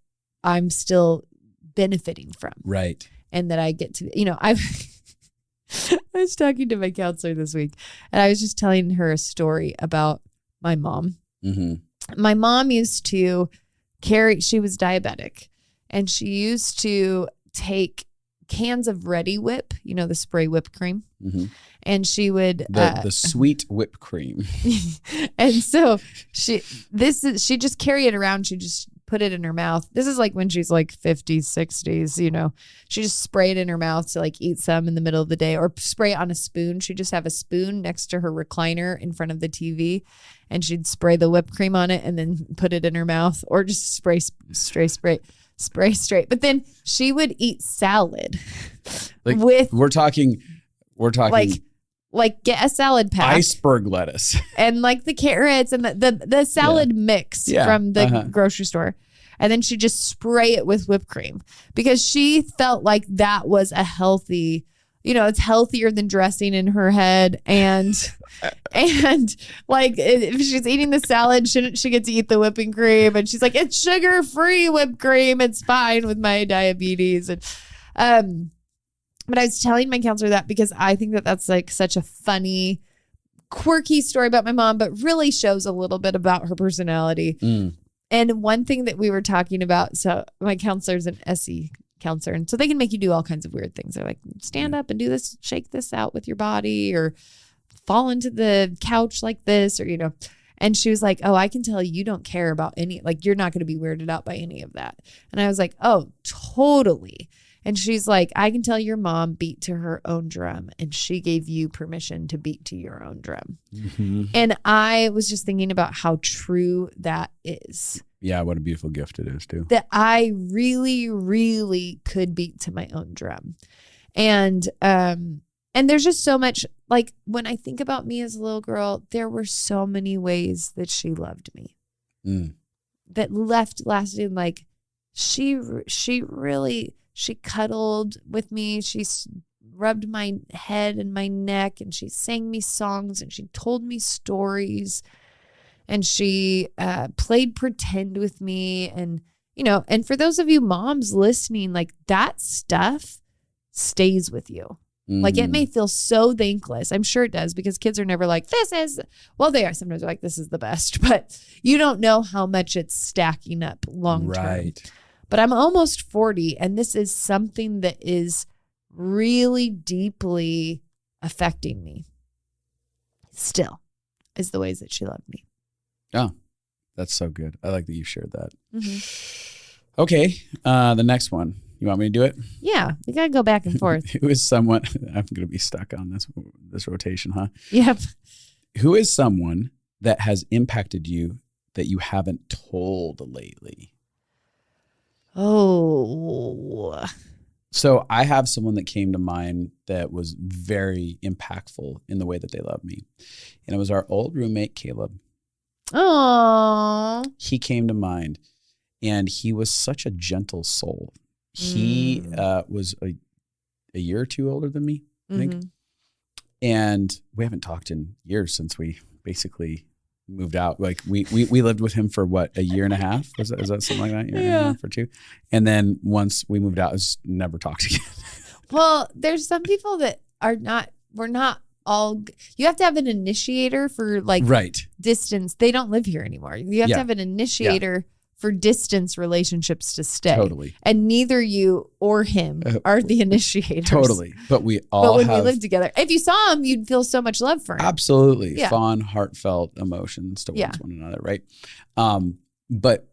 B: I'm still benefiting from. Right. And that I get to, I was talking to my counselor this week and I was just telling her a story about my mom. My mom used to she was diabetic and she used to take cans of Ready Whip, the spray whipped cream. And she would
A: the sweet whipped cream.
B: And so she just carry it around. She just put it in her mouth. This is like when she's like 50s, 60s, she just spray it in her mouth to like eat some in the middle of the day or spray it on a spoon. She'd just have a spoon next to her recliner in front of the TV and she'd spray the whipped cream on it and then put it in her mouth or just spray straight. But then she would eat salad we're talking like get a salad pack,
A: iceberg lettuce,
B: and like the carrots and the salad mix from the grocery store. And then she just spray it with whipped cream because she felt like that was a healthy, it's healthier than dressing in her head. And like if she's eating the salad, shouldn't she get to eat the whipping cream? And she's like, it's sugar-free whipped cream. It's fine with my diabetes. And, but I was telling my counselor that because I think that that's like such a funny, quirky story about my mom, but really shows a little bit about her personality. And one thing that we were talking about, so my counselor's an SE counselor, and so they can make you do all kinds of weird things. They're like, stand up and do this, shake this out with your body, or fall into the couch like this, or, And she was like, oh, I can tell you don't care about any, like, you're not going to be weirded out by any of that. And I was like, oh, totally. And she's like, I can tell your mom beat to her own drum and she gave you permission to beat to your own drum. And I was just thinking about how true that is.
A: Yeah, what a beautiful gift it is too.
B: That I really, really could beat to my own drum. And there's just so much, like when I think about me as a little girl, there were so many ways that she loved me. That lasted like she cuddled with me. She rubbed my head and my neck and she sang me songs and she told me stories. And she played pretend with me. And, you know, and for those of you moms listening, like that stuff stays with you. Like it may feel so thankless. I'm sure it does, because kids are never like, well, they are sometimes like, this is the best, but you don't know how much it's stacking up long term.
A: Right.
B: But I'm almost 40, and this is something that is really deeply affecting me still, is the ways that she loved me.
A: Oh, that's so good. I like that you shared that.
B: Mm-hmm.
A: Okay. The next one. You want me to do it?
B: Yeah. We got to go back and forth.
A: Who is someone, I'm going to be stuck on this rotation, huh?
B: Yep.
A: Who is someone that has impacted you that you haven't told lately?
B: Oh.
A: So I have someone that came to mind that was very impactful in the way that they love me. And it was our old roommate, Caleb.
B: Oh.
A: He came to mind, and he was such a gentle soul. He was a year or two older than me, I think. And we haven't talked in years since we basically moved out. Like we lived with him for what, a year and a half? Is that something like that? Year and a half or two? And then once we moved out, it was never talked again.
B: Well, there's some people that we're not all, you have to have an initiator for like distance. They don't live here anymore. You have to have an initiator for distance relationships to stay.
A: Totally.
B: And neither you or him are the initiators.
A: Totally. But we
B: we live together, if you saw him, you'd feel so much love for him.
A: Absolutely. Yeah. Fond, heartfelt emotions towards one another, right? But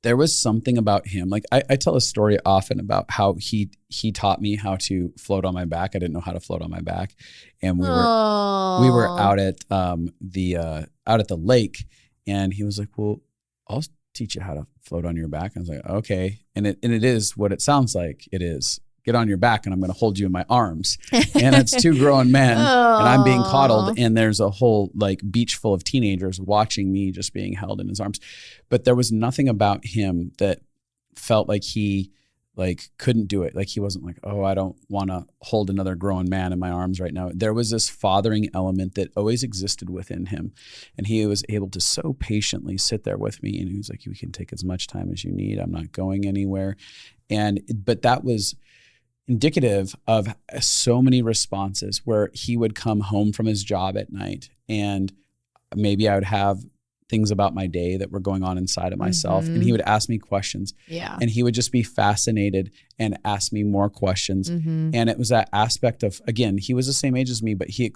A: there was something about him. Like I tell a story often about how he taught me how to float on my back. I didn't know how to float on my back. And we were out at the lake, and he was like, well, I'll teach you how to float on your back. I was like, okay. And it is what it sounds like it is. Get on your back, and I'm going to hold you in my arms. And it's two grown men, and I'm being coddled, and there's a whole like beach full of teenagers watching me just being held in his arms. But there was nothing about him that felt like he like couldn't do it. Like he wasn't like, oh, I don't want to hold another grown man in my arms right now. There was this fathering element that always existed within him. And he was able to so patiently sit there with me. And he was like, you can take as much time as you need. I'm not going anywhere. But that was indicative of so many responses where he would come home from his job at night, and maybe I would have things about my day that were going on inside of myself. And he would ask me questions. Yeah. And he would just be fascinated and ask me more questions. And it was that aspect of, again, he was the same age as me, but he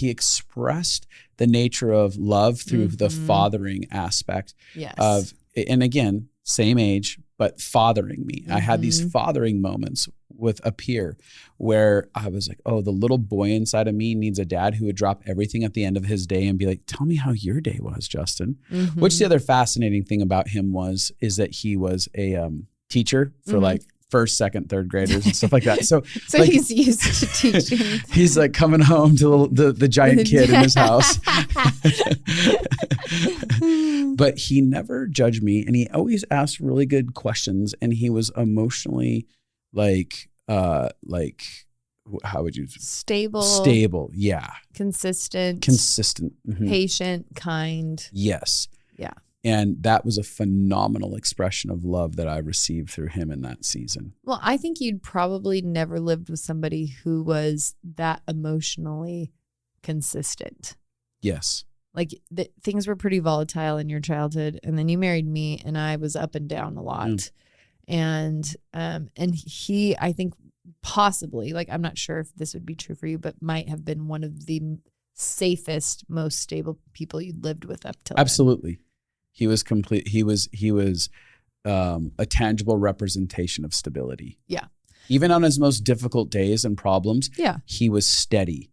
A: expressed the nature of love through the fathering aspect of, and again, same age, but fathering me. I had these fathering moments with a peer where I was like, oh, the little boy inside of me needs a dad who would drop everything at the end of his day and be like, tell me how your day was, Justin. Which the other fascinating thing about him is that he was a teacher for like first, second, third graders and stuff like that. So like,
B: he's used to teaching.
A: He's like coming home to the giant kid in his house. But he never judged me, and he always asked really good questions, and he was emotionally like how would you stable, yeah, consistent,
B: patient, kind.
A: Yes.
B: Yeah.
A: And that was a phenomenal expression of love that I received through him in that season.
B: Well, I think you'd probably never lived with somebody who was that emotionally consistent.
A: Yes.
B: Like things were pretty volatile in your childhood, and then you married me, and I was up and down a lot. And he, I think possibly, like, I'm not sure if this would be true for you, but might have been one of the safest, most stable people you'd lived with up till
A: Absolutely. Then. He was complete. He was a tangible representation of stability.
B: Yeah.
A: Even on his most difficult days and problems, he was steady.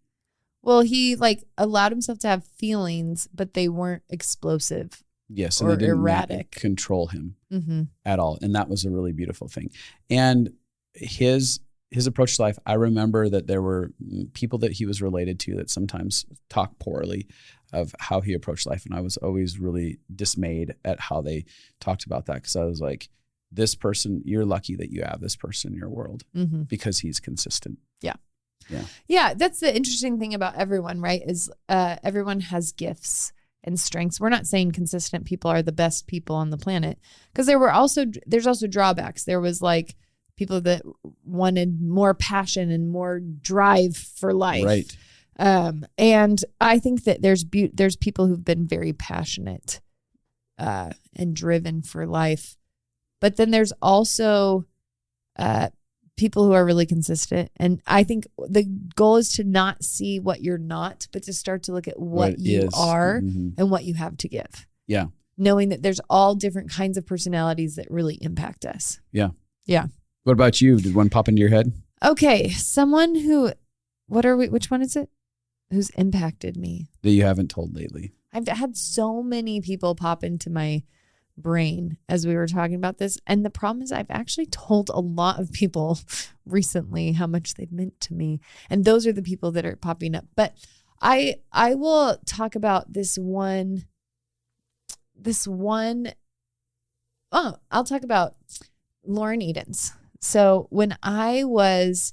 B: Well, he like allowed himself to have feelings, but they weren't explosive.
A: Yes, and they didn't erratic. Control him at all. And that was a really beautiful thing. And his approach to life, I remember that there were people that he was related to that sometimes talk poorly of how he approached life. And I was always really dismayed at how they talked about that, because I was like, this person, you're lucky that you have this person in your world because he's consistent.
B: Yeah.
A: Yeah.
B: Yeah. That's the interesting thing about everyone, right? Is everyone has gifts. and strengths. We're not saying consistent people are the best people on the planet, because there's also drawbacks. There was like people that wanted more passion and more drive for life.
A: Right.
B: And I think that there's people who've been very passionate and driven for life. But then there's also people who are really consistent. And I think the goal is to not see what you're not, but to start to look at what you are and what you have to give.
A: Yeah.
B: Knowing that there's all different kinds of personalities that really impact us.
A: Yeah.
B: Yeah.
A: What about you? Did one pop into your head?
B: Okay. Someone which one is it? Who's impacted me?
A: That you haven't told lately.
B: I've had so many people pop into my brain as we were talking about this. And the problem is I've actually told a lot of people recently how much they've meant to me. And those are the people that are popping up. But I will talk about I'll talk about Lauren Edens. So when I was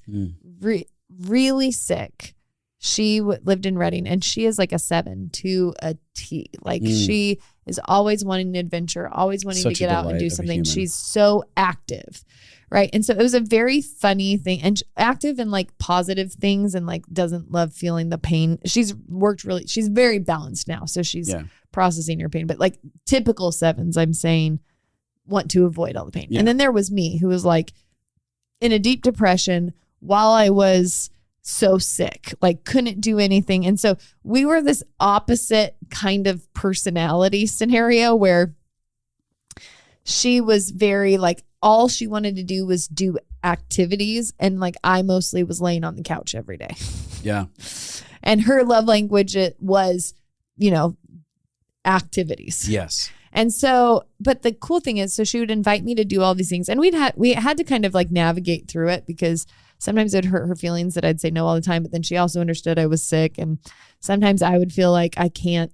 B: really sick, she lived in Redding, and she is like a 7 to a T. Like she is always wanting an adventure, always wanting to get out and do something. She's so active, right? And so it was a very funny thing, and active in like positive things, and like doesn't love feeling the pain. She's very balanced now, so she's processing her pain. But like typical 7s, I'm saying, want to avoid all the pain. And then there was me, who was like in a deep depression while I was so sick, like couldn't do anything. And so we were this opposite kind of personality scenario, where she was very like, all she wanted to do was do activities. And like, I mostly was laying on the couch every day.
A: Yeah.
B: And her love language, it was, activities.
A: Yes.
B: And so, but the cool thing is, so she would invite me to do all these things, and we had to kind of like navigate through it, because sometimes it'd hurt her feelings that I'd say no all the time, but then she also understood I was sick. And sometimes I would feel like I can't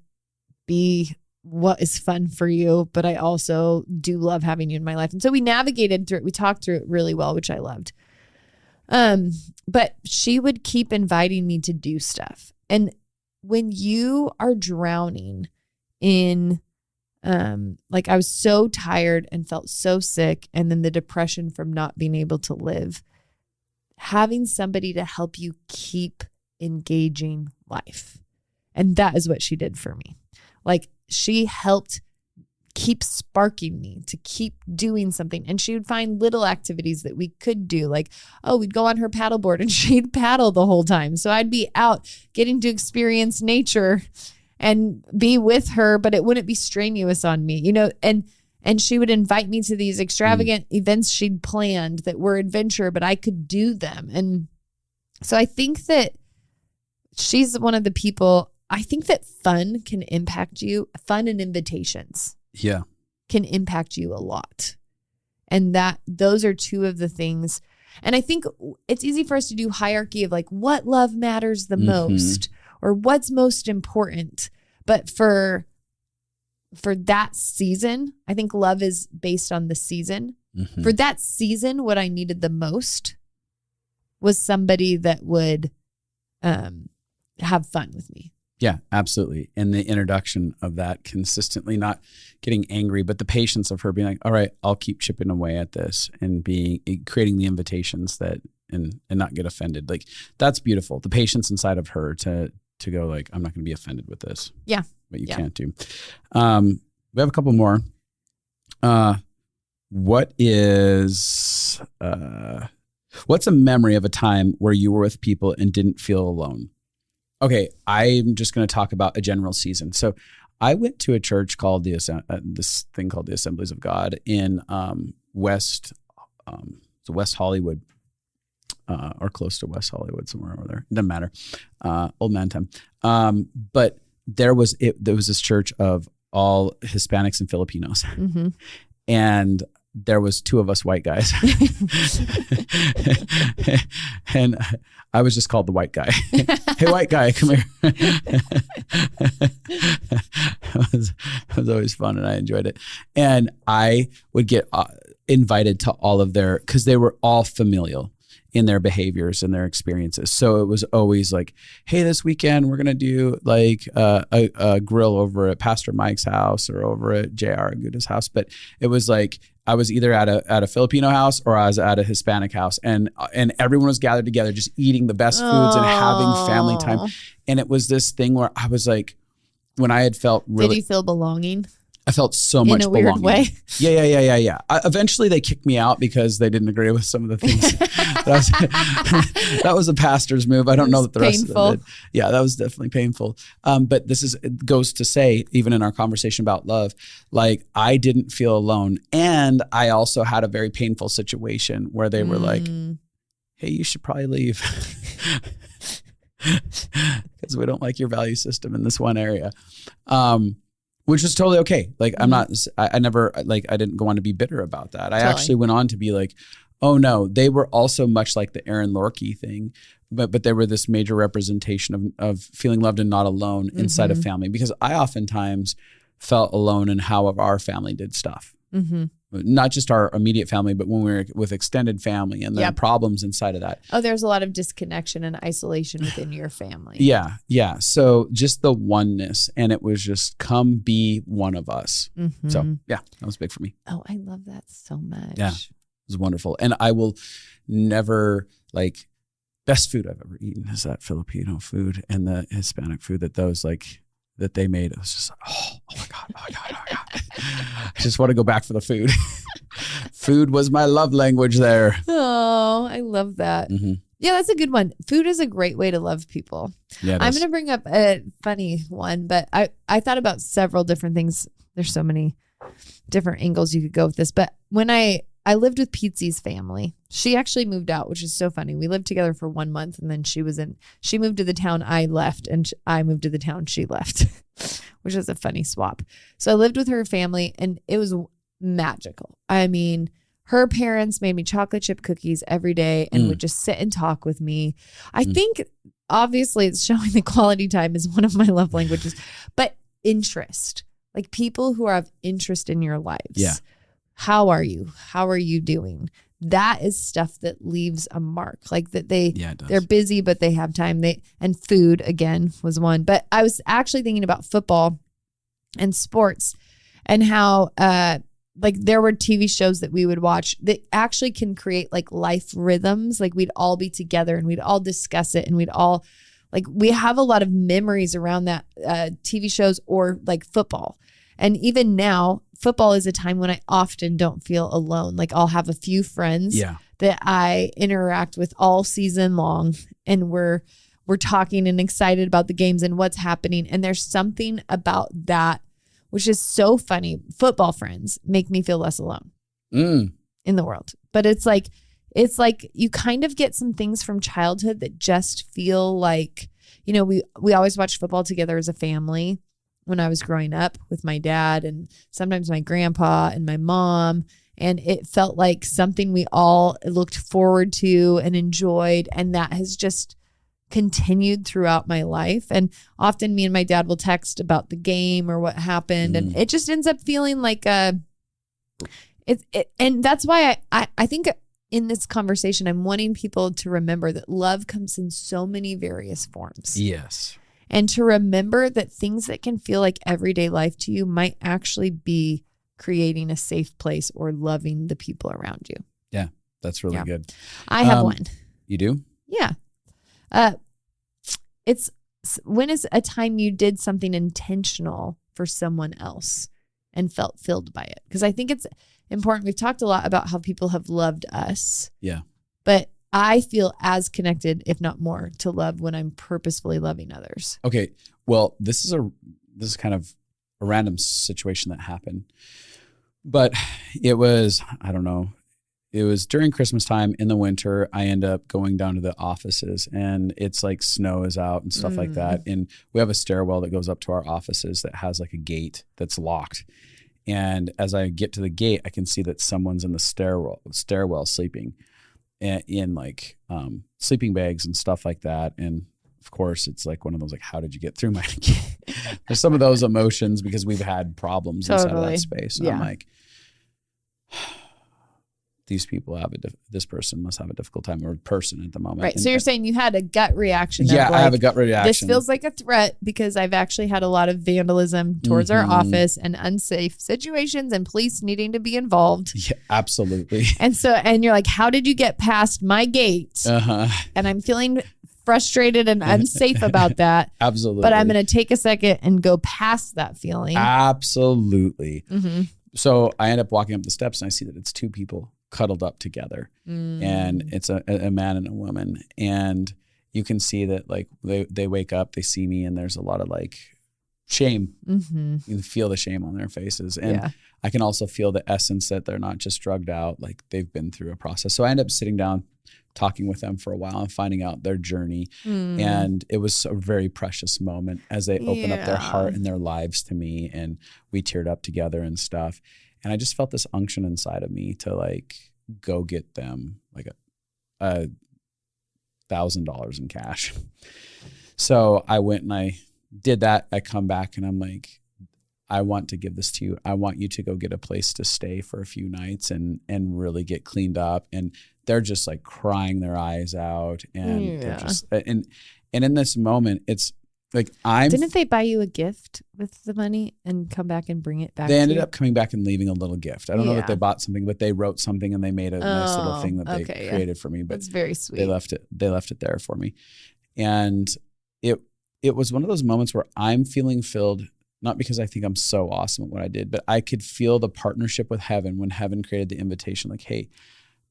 B: be what is fun for you, but I also do love having you in my life. And so we navigated through it. We talked through it really well, which I loved. But she would keep inviting me to do stuff. And when you are drowning in, like I was so tired and felt so sick, and then the depression from not being able to live, having somebody to help you keep engaging life. And that is what she did for me. Like she helped keep sparking me to keep doing something. And she would find little activities that we could do. Like, we'd go on her paddleboard and she'd paddle the whole time. So I'd be out getting to experience nature and be with her, but it wouldn't be strenuous on me, and she would invite me to these extravagant events she'd planned that were adventure, but I could do them. And so I think that she's one of the people, I think that fun can impact you. Fun and invitations can impact you a lot. And those are two of the things. And I think it's easy for us to do hierarchy of like what love matters the most, or what's most important. But for that season, I think love is based on the season. For that season, what I needed the most was somebody that would have fun with me.
A: Yeah, absolutely. And the introduction of that consistently, not getting angry, but the patience of her being like, all right, I'll keep chipping away at this, and creating the invitations that, and not get offended. Like that's beautiful. The patience inside of her to go like, I'm not going to be offended with this.
B: Yeah.
A: But you can't do. We have a couple more. What's a memory of a time where you were with people and didn't feel alone? Okay, I'm just going to talk about a general season. So I went to a church called this thing called the Assemblies of God in West Hollywood, or close to West Hollywood, somewhere over there. It doesn't matter. Old man time. But there was this church of all Hispanics and Filipinos, and there was 2 of us white guys, and I was just called the white guy. Hey, white guy, come here. It was always fun, and I enjoyed it. And I would get invited to all of because they were all familial. in their behaviors and their experiences. So it was always like, hey, this weekend we're going to do like a grill over at Pastor Mike's house or over at JR Aguda's house. But it was like, I was either at a Filipino house or I was at a Hispanic house, and everyone was gathered together just eating the best foods and having family time. And it was this thing where I was like, when I had felt really—
B: Did you feel belonging?
A: I felt so much
B: in a
A: belonging.
B: weird way.
A: Yeah. Eventually they kicked me out because they didn't agree with some of the things. That was a pastor's move. I don't know that the rest of them did. Yeah, that was definitely painful. But it goes to say, even in our conversation about love, like I didn't feel alone. And I also had a very painful situation where they were like, hey, you should probably leave because we don't like your value system in this one area. Which was totally okay. Like I never, like I didn't go on to be bitter about that. I actually went on to be like, oh no, they were also much like the Aaron Lorkey thing, but they were this major representation of feeling loved and not alone inside of family. Because I oftentimes felt alone in how our family did stuff. Not just our immediate family, but when we were with extended family and the problems inside of that.
B: Oh, there's a lot of disconnection and isolation within your family.
A: Yeah. So just the oneness, and it was just come be one of us. So yeah, that was big for me.
B: Oh, I love that so much.
A: Yeah, it was wonderful. And I will never, like, best food I've ever eaten is that Filipino food and the Hispanic food that they made. It was just, oh my God. I just want to go back for the food. Food was my love language there.
B: Oh, I love that. Yeah, that's a good one. Food is a great way to love people. Yeah, I'm going to bring up a funny one, but I thought about several different things. There's so many different angles you could go with this. But when I lived with Pizzi's family, she actually moved out, which is so funny. We lived together for 1 month, and then she moved to the town I left, and I moved to the town she left, which is a funny swap. So I lived with her family, and it was magical. I mean, her parents made me chocolate chip cookies every day and would just sit and talk with me. I think obviously it's showing the quality time is one of my love languages, but interest, like people who have interest in your lives.
A: Yeah.
B: How are you? How are you doing? That is stuff that leaves a mark. Like that they're busy, but they have time. And food again was one. But I was actually thinking about football and sports and how like there were TV shows that we would watch that actually can create like life rhythms. Like we'd all be together and we'd all discuss it, and we'd all we have a lot of memories around that TV shows or like football. And even now, football is a time when I often don't feel alone. Like I'll have a few friends that I interact with all season long, and we're talking and excited about the games and what's happening. And there's something about that, which is so funny. Football friends make me feel less alone in the world. But it's like you kind of get some things from childhood that just feel like, you know, we always watched football together as a family. When I was growing up with my dad and sometimes my grandpa and my mom. And it felt like something we all looked forward to and enjoyed. And that has just continued throughout my life. And often me and my dad will text about the game or what happened. And it just ends up feeling like and that's why I think in this conversation, I'm wanting people to remember that love comes in so many various forms.
A: Yes.
B: And to remember that things that can feel like everyday life to you might actually be creating a safe place or loving the people around you.
A: Yeah, that's really good.
B: I have one.
A: You do?
B: Yeah. When is a time you did something intentional for someone else and felt filled by it? Because I think it's important. We've talked a lot about how people have loved us.
A: Yeah.
B: But I feel as connected, if not more, to love when I'm purposefully loving others.
A: Okay. Well, this is kind of a random situation that happened, but it was, I don't know, it was during Christmas time in the winter. I end up going down to the offices, and it's like snow is out and stuff like that. And we have a stairwell that goes up to our offices that has like a gate that's locked. And as I get to the gate, I can see that someone's in the stairwell sleeping in like sleeping bags and stuff like that. And of course it's like one of those, like, how did you get through my there's some of those emotions because we've had problems inside of that space. And I'm like, these people have this person must have a difficult time, or person at the moment.
B: Right.
A: And,
B: So you're saying you had a gut reaction.
A: yeah,
B: of like,
A: I have a gut reaction.
B: This feels like a threat because I've actually had a lot of vandalism towards our office and unsafe situations and police needing to be involved.
A: Yeah, absolutely.
B: And you're like, how did you get past my gate? And I'm feeling frustrated and unsafe about that.
A: Absolutely.
B: But I'm going to take a second and go past that feeling.
A: Absolutely. So I end up walking up the steps and I see that it's two people cuddled up together, and it's a man and a woman, and you can see that like they wake up, they see me, and there's a lot of like shame. You can feel the shame on their faces, and I can also feel the essence that they're not just drugged out, like they've been through a process. So I end up sitting down, talking with them for a while and finding out their journey. And it was a very precious moment as they opened up their heart and their lives to me, and we teared up together and stuff. And I just felt this unction inside of me to like go get them like $1,000 in cash. So I went and I did that. I come back and I'm like, I want to give this to you. I want you to go get a place to stay for a few nights and really get cleaned up. And they're just like crying their eyes out. And they're just, and in this moment, it's like
B: Didn't they buy you a gift with the money and come back and bring it back?
A: They ended up coming back and leaving a little gift. I don't know that they bought something, but they wrote something and they made a nice little thing that they created for me. But
B: that's very sweet.
A: They left it there for me. And it was one of those moments where I'm feeling filled, not because I think I'm so awesome at what I did, but I could feel the partnership with heaven when heaven created the invitation, like, hey,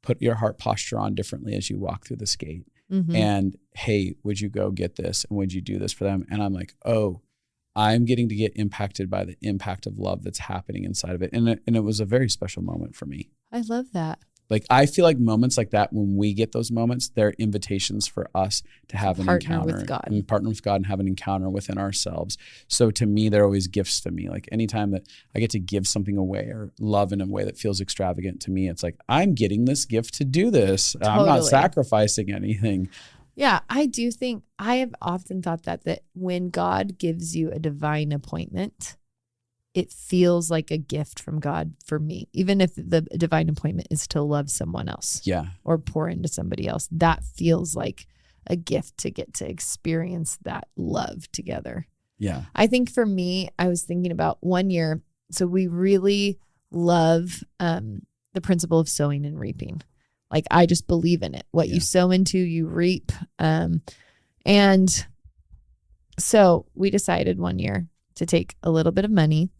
A: put your heart posture on differently as you walk through this gate. And hey, would you go get this? And would you do this for them? And I'm like, oh, I'm getting to get impacted by the impact of love that's happening inside of it. And it was a very special moment for me.
B: I love that.
A: Like, I feel like moments like that, when we get those moments, they're invitations for us to have an encounter
B: with God.
A: And partner with God and have an encounter within ourselves. So to me, they're always gifts to me. Like anytime that I get to give something away or love in a way that feels extravagant to me, it's like, I'm getting this gift to do this. Totally. I'm not sacrificing anything.
B: Yeah, I do think, I have often thought that when God gives you a divine appointment, it feels like a gift from God for me, even if the divine appointment is to love someone else or pour into somebody else. That feels like a gift to get to experience that love together.
A: Yeah.
B: I think for me, I was thinking about 1 year. So we really love the principle of sowing and reaping. Like, I just believe in it. What you sow into, you reap. And so we decided 1 year to take a little bit of money,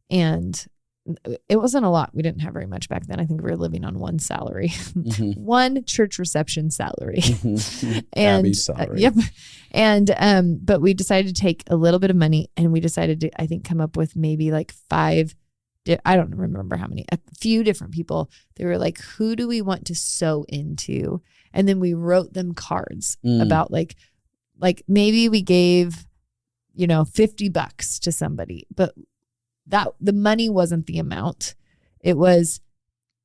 B: and it wasn't a lot. We didn't have very much back then. I think we were living on one salary, one church reception salary. And
A: Abby's salary.
B: Yep. And, but we decided to take a little bit of money, and we decided to, I think, come up with maybe like I don't remember how many, a few different people. They were like, who do we want to sow into? And then we wrote them cards about like maybe we gave, $50 to somebody, but that the money wasn't the amount. It was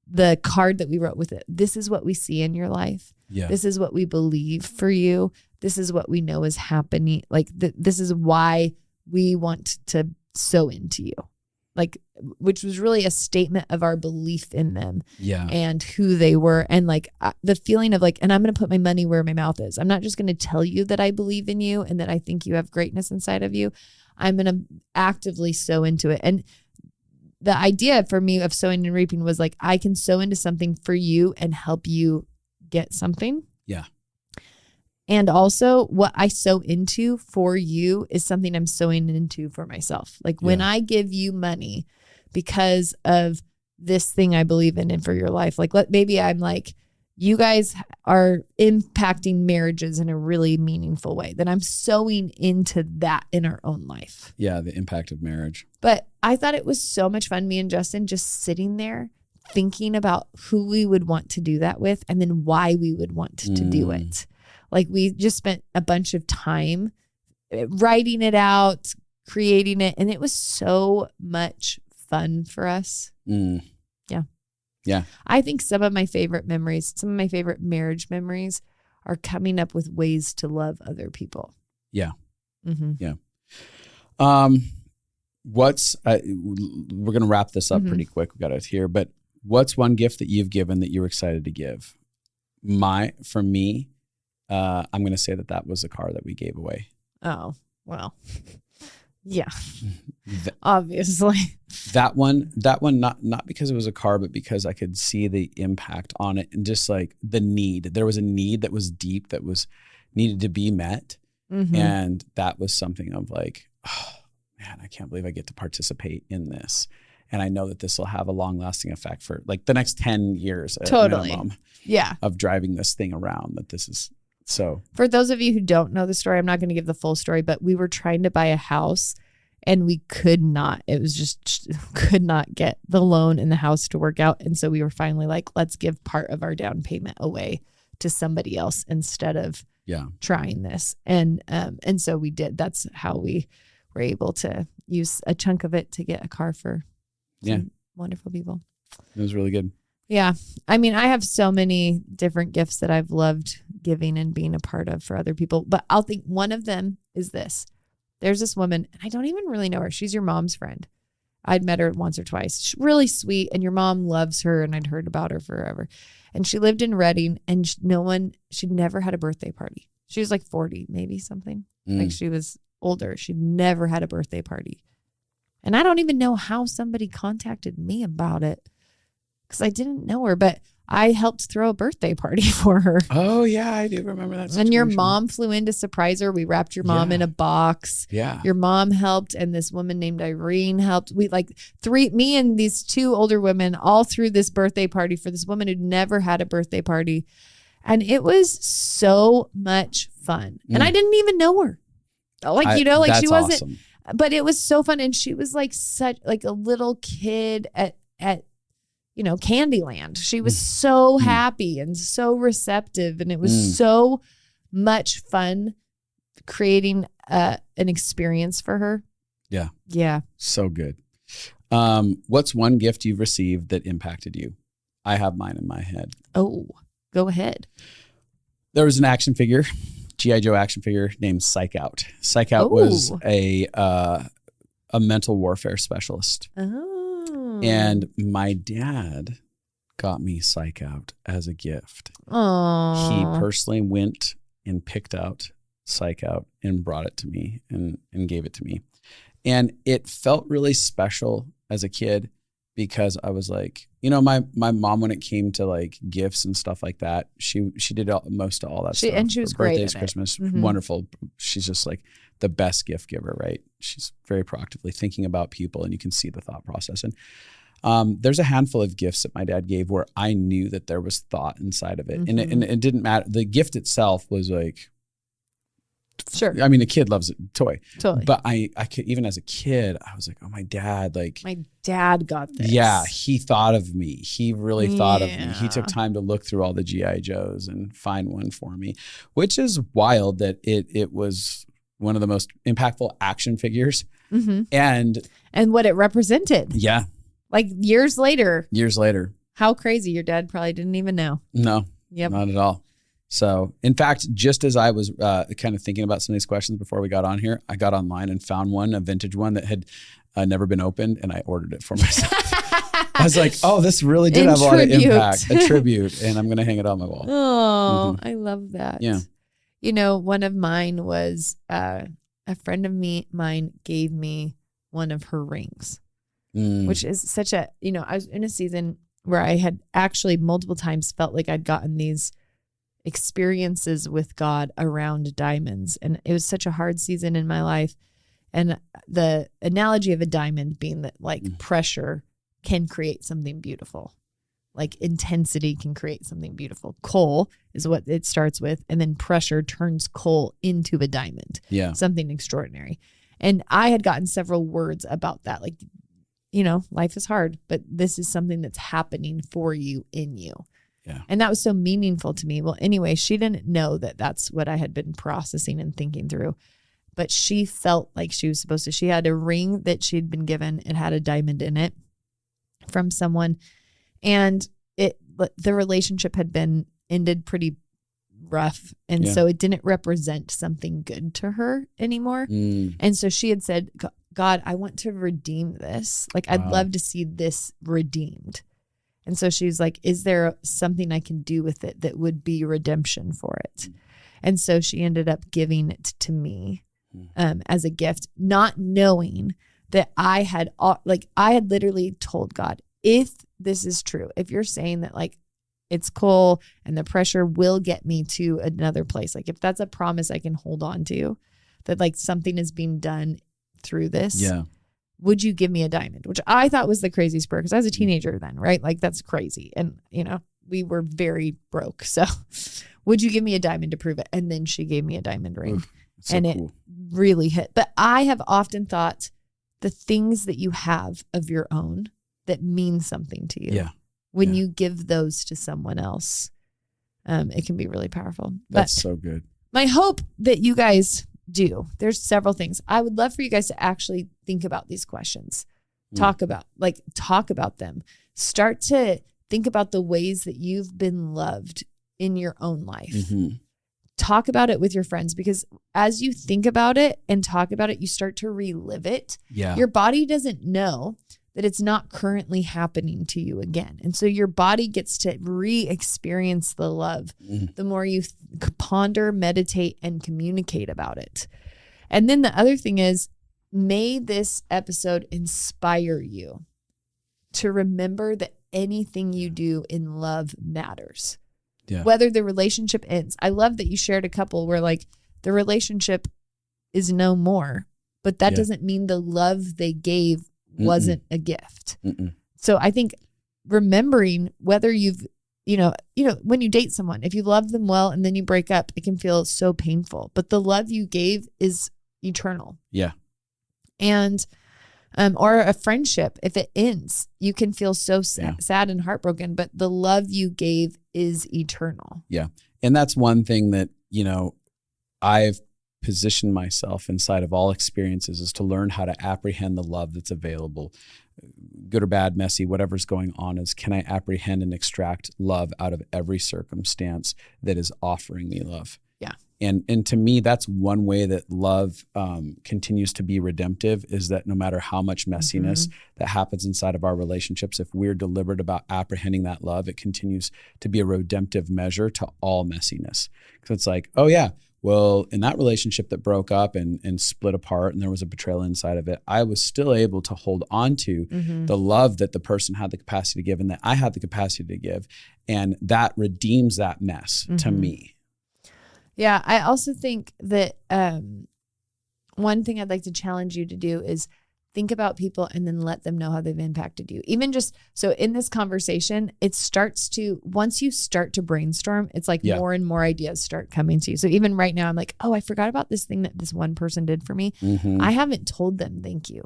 B: the card that we wrote with it. This is what we see in your life.
A: Yeah.
B: This is what we believe for you. This is what we know is happening. Like this is why we want to sow into you. Like, which was really a statement of our belief in them and who they were. And like the feeling of like, and I'm going to put my money where my mouth is. I'm not just going to tell you that I believe in you and that I think you have greatness inside of you. I'm going to actively sow into it. And the idea for me of sowing and reaping was like, I can sow into something for you and help you get something.
A: Yeah.
B: And also what I sow into for you is something I'm sowing into for myself. Like when I give you money because of this thing I believe in and for your life, like maybe I'm like, you guys are impacting marriages in a really meaningful way, then I'm sowing into that in our own life.
A: Yeah, the impact of marriage.
B: But I thought it was so much fun, me and Justin just sitting there thinking about who we would want to do that with and then why we would want to do it. Like we just spent a bunch of time writing it out, creating it, and it was so much fun for us. Yeah.
A: Yeah.
B: I think some of my favorite memories, some of my favorite marriage memories are coming up with ways to love other people.
A: Yeah.
B: Mm-hmm.
A: Yeah. We're going to wrap this up pretty quick. We got it here, but What's one gift that you've given that you were excited to give? For me, I'm going to say that was a car that we gave away.
B: Oh, well, yeah, obviously.
A: That one, not because it was a car, but because I could see the impact on it and just like the need. There was a need that was deep, that was needed to be met. Mm-hmm. And that was something of like, oh man, I can't believe I get to participate in this. And I know that this will have a long lasting effect for like the next 10 years at minimum of driving this thing around, that this is so. For
B: those of you who don't know the story, I'm not going to give the full story, but we were trying to buy a house and we could not. It was just could not get the loan in the house to work out. And so we were finally like, let's give part of our down payment away to somebody else instead of trying this. And so we did. That's how we were able to use a chunk of it to get a car for wonderful people.
A: It was really good.
B: Yeah. I mean, I have so many different gifts that I've loved giving and being a part of for other people, but I'll think one of them is this. There's this woman, and I don't even really know her. She's your mom's friend. I'd met her once or twice. She's really sweet, and your mom loves her, and I'd heard about her forever. And she lived in Redding, and she'd never had a birthday party. She was like 40, maybe something. Like she was older. She'd never had a birthday party. And I don't even know how somebody contacted me about it because I didn't know her, but I helped throw a birthday party for her.
A: Oh, yeah, I do remember that situation.
B: And your mom flew in to surprise her. We wrapped your mom in a box.
A: Yeah.
B: Your mom helped, and this woman named Irene helped. We me and these two older women all threw this birthday party for this woman who'd never had a birthday party. And it was so much fun. And I didn't even know her. She wasn't, awesome. But it was so fun. And she was like such like a little kid at Candyland. She was so happy and so receptive. And it was so much fun creating an experience for her.
A: Yeah.
B: Yeah.
A: So good. What's one gift you've received that impacted you? I have mine in my head.
B: Oh, go ahead.
A: There was an action figure, G.I. Joe action figure named Psych Out. Psych Out was a mental warfare specialist.
B: Oh.
A: And my dad got me Psych Out as a gift.
B: Oh.
A: He personally went and picked out Psych Out and brought it to me and gave it to me. And it felt really special as a kid because I was like, my mom, when it came to like gifts and stuff like that, she did most of all that stuff.
B: And she was great.
A: Birthdays, Christmas, wonderful. She's just like the best gift giver, right? She's very proactively thinking about people, and you can see the thought process. And there's a handful of gifts that my dad gave where I knew that there was thought inside of it. And it didn't matter. The gift itself was like,
B: sure.
A: I mean, a kid loves a toy.
B: Totally.
A: But I could, even as a kid, I was like, oh, my dad
B: got this.
A: Yeah, he thought of me. He really thought of me. He took time to look through all the G.I. Joes and find one for me, which is wild that it was one of the most impactful action figures.
B: Mm-hmm.
A: And
B: what it represented.
A: Yeah.
B: Like years later.
A: How
B: crazy. Your dad probably didn't even know.
A: No.
B: Yep.
A: Not at all. So, in fact, just as I was kind of thinking about some of these questions before we got on here, I got online and found a vintage one that had never been opened, and I ordered it for myself. I was like, oh, this really did have a lot of impact. A tribute, and I'm going to hang it on my wall.
B: Oh, I love that.
A: Yeah.
B: One of mine was a friend of mine gave me one of her rings, which is such a, I was in a season where I had actually multiple times felt like I'd gotten these experiences with God around diamonds. And it was such a hard season in my life. And the analogy of a diamond being that pressure can create something beautiful. Like intensity can create something beautiful. Coal is what it starts with. And then pressure turns coal into a diamond.
A: Yeah.
B: Something extraordinary. And I had gotten several words about that. Like, life is hard, but this is something that's happening for you, in you.
A: Yeah.
B: And that was so meaningful to me. Well, anyway, she didn't know that that's what I had been processing and thinking through, but she felt like she was supposed to. She had a ring that she'd been given. It had a diamond in it from someone, and the relationship had been ended pretty rough. And so it didn't represent something good to her anymore. And so she had said, God, I want to redeem this. Like, I'd love to see this redeemed. And so she's like, is there something I can do with it that would be redemption for it? And so she ended up giving it to me as a gift, not knowing that I had literally told God, if this is true, if you're saying that like it's cool and the pressure will get me to another place, like if that's a promise I can hold on to, that like something is being done through this.
A: Yeah.
B: Would you give me a diamond? Which I thought was the crazy spur because I was a teenager then, right? Like that's crazy. And, we were very broke. So would you give me a diamond to prove it? And then she gave me a diamond ring.
A: Oof, so
B: and
A: cool.
B: It really hit. But I have often thought the things that you have of your own that mean something to you.
A: Yeah.
B: When you give those to someone else, it can be really powerful.
A: That's so good.
B: My hope that you guys do, there's several things. I would love for you guys to actually think about these questions. Talk about them. Start to think about the ways that you've been loved in your own life.
A: Mm-hmm.
B: Talk about it with your friends, because as you think about it and talk about it, you start to relive it.
A: Yeah.
B: Your body doesn't know that it's not currently happening to you again. And so your body gets to re-experience the love the more you ponder, meditate, and communicate about it. And then the other thing is, may this episode inspire you to remember that anything you do in love matters.
A: Yeah.
B: Whether the relationship ends. I love that you shared a couple where like the relationship is no more, but that doesn't mean the love they gave wasn't a gift. So I think remembering whether you've, when you date someone, if you love them well and then you break up, it can feel so painful, but the love you gave is eternal.
A: Yeah.
B: And, or a friendship, if it ends, you can feel so sad and heartbroken, but the love you gave is eternal.
A: Yeah. And that's one thing that, I've positioned myself inside of all experiences, is to learn how to apprehend the love that's available, good or bad, messy, whatever's going on, is can I apprehend and extract love out of every circumstance that is offering me love?
B: Yeah.
A: And to me, that's one way that love continues to be redemptive, is that no matter how much messiness that happens inside of our relationships, if we're deliberate about apprehending that love, it continues to be a redemptive measure to all messiness. Because it's like, oh yeah, well, in that relationship that broke up and split apart and there was a betrayal inside of it, I was still able to hold on to the love that the person had the capacity to give and that I had the capacity to give. And that redeems that mess to me.
B: Yeah, I also think that one thing I'd like to challenge you to do is think about people and then let them know how they've impacted you. Even just so in this conversation, it starts to, once you start to brainstorm, it's like more and more ideas start coming to you. So even right now, I'm like, oh, I forgot about this thing that this one person did for me. I haven't told them thank you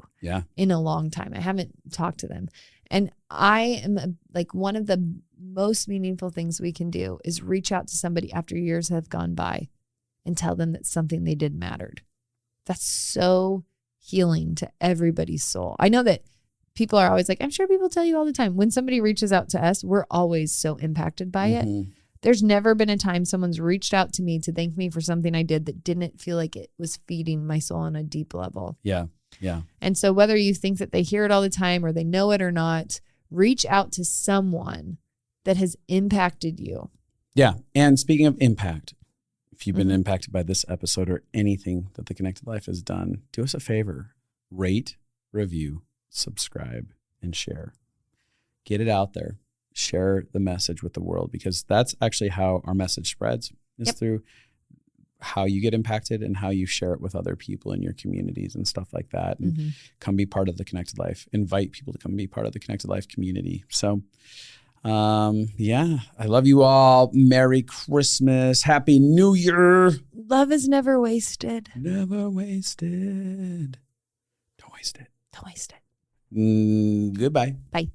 B: in a long time. I haven't talked to them. And I am like, one of the most meaningful things we can do is reach out to somebody after years have gone by and tell them that something they did mattered. That's so healing to everybody's soul. I know that people are always like, I'm sure people tell you all the time. When somebody reaches out to us, we're always so impacted by it. There's never been a time someone's reached out to me to thank me for something I did that didn't feel like it was feeding my soul on a deep level.
A: Yeah. Yeah.
B: And so whether you think that they hear it all the time or they know it or not, reach out to someone that has impacted you.
A: Yeah. And speaking of impact, if you've been impacted by this episode or anything that The Connected Life has done, do us a favor, rate, review, subscribe, and share. Get it out there. Share the message with the world, because that's actually how our message spreads, is through how you get impacted and how you share it with other people in your communities and stuff like that. And come be part of The Connected Life. Invite people to come be part of The Connected Life community. So I love you all. Merry Christmas. Happy New Year.
B: Love is never wasted.
A: Never wasted. Don't waste it.
B: Don't waste it.
A: Goodbye.
B: Bye.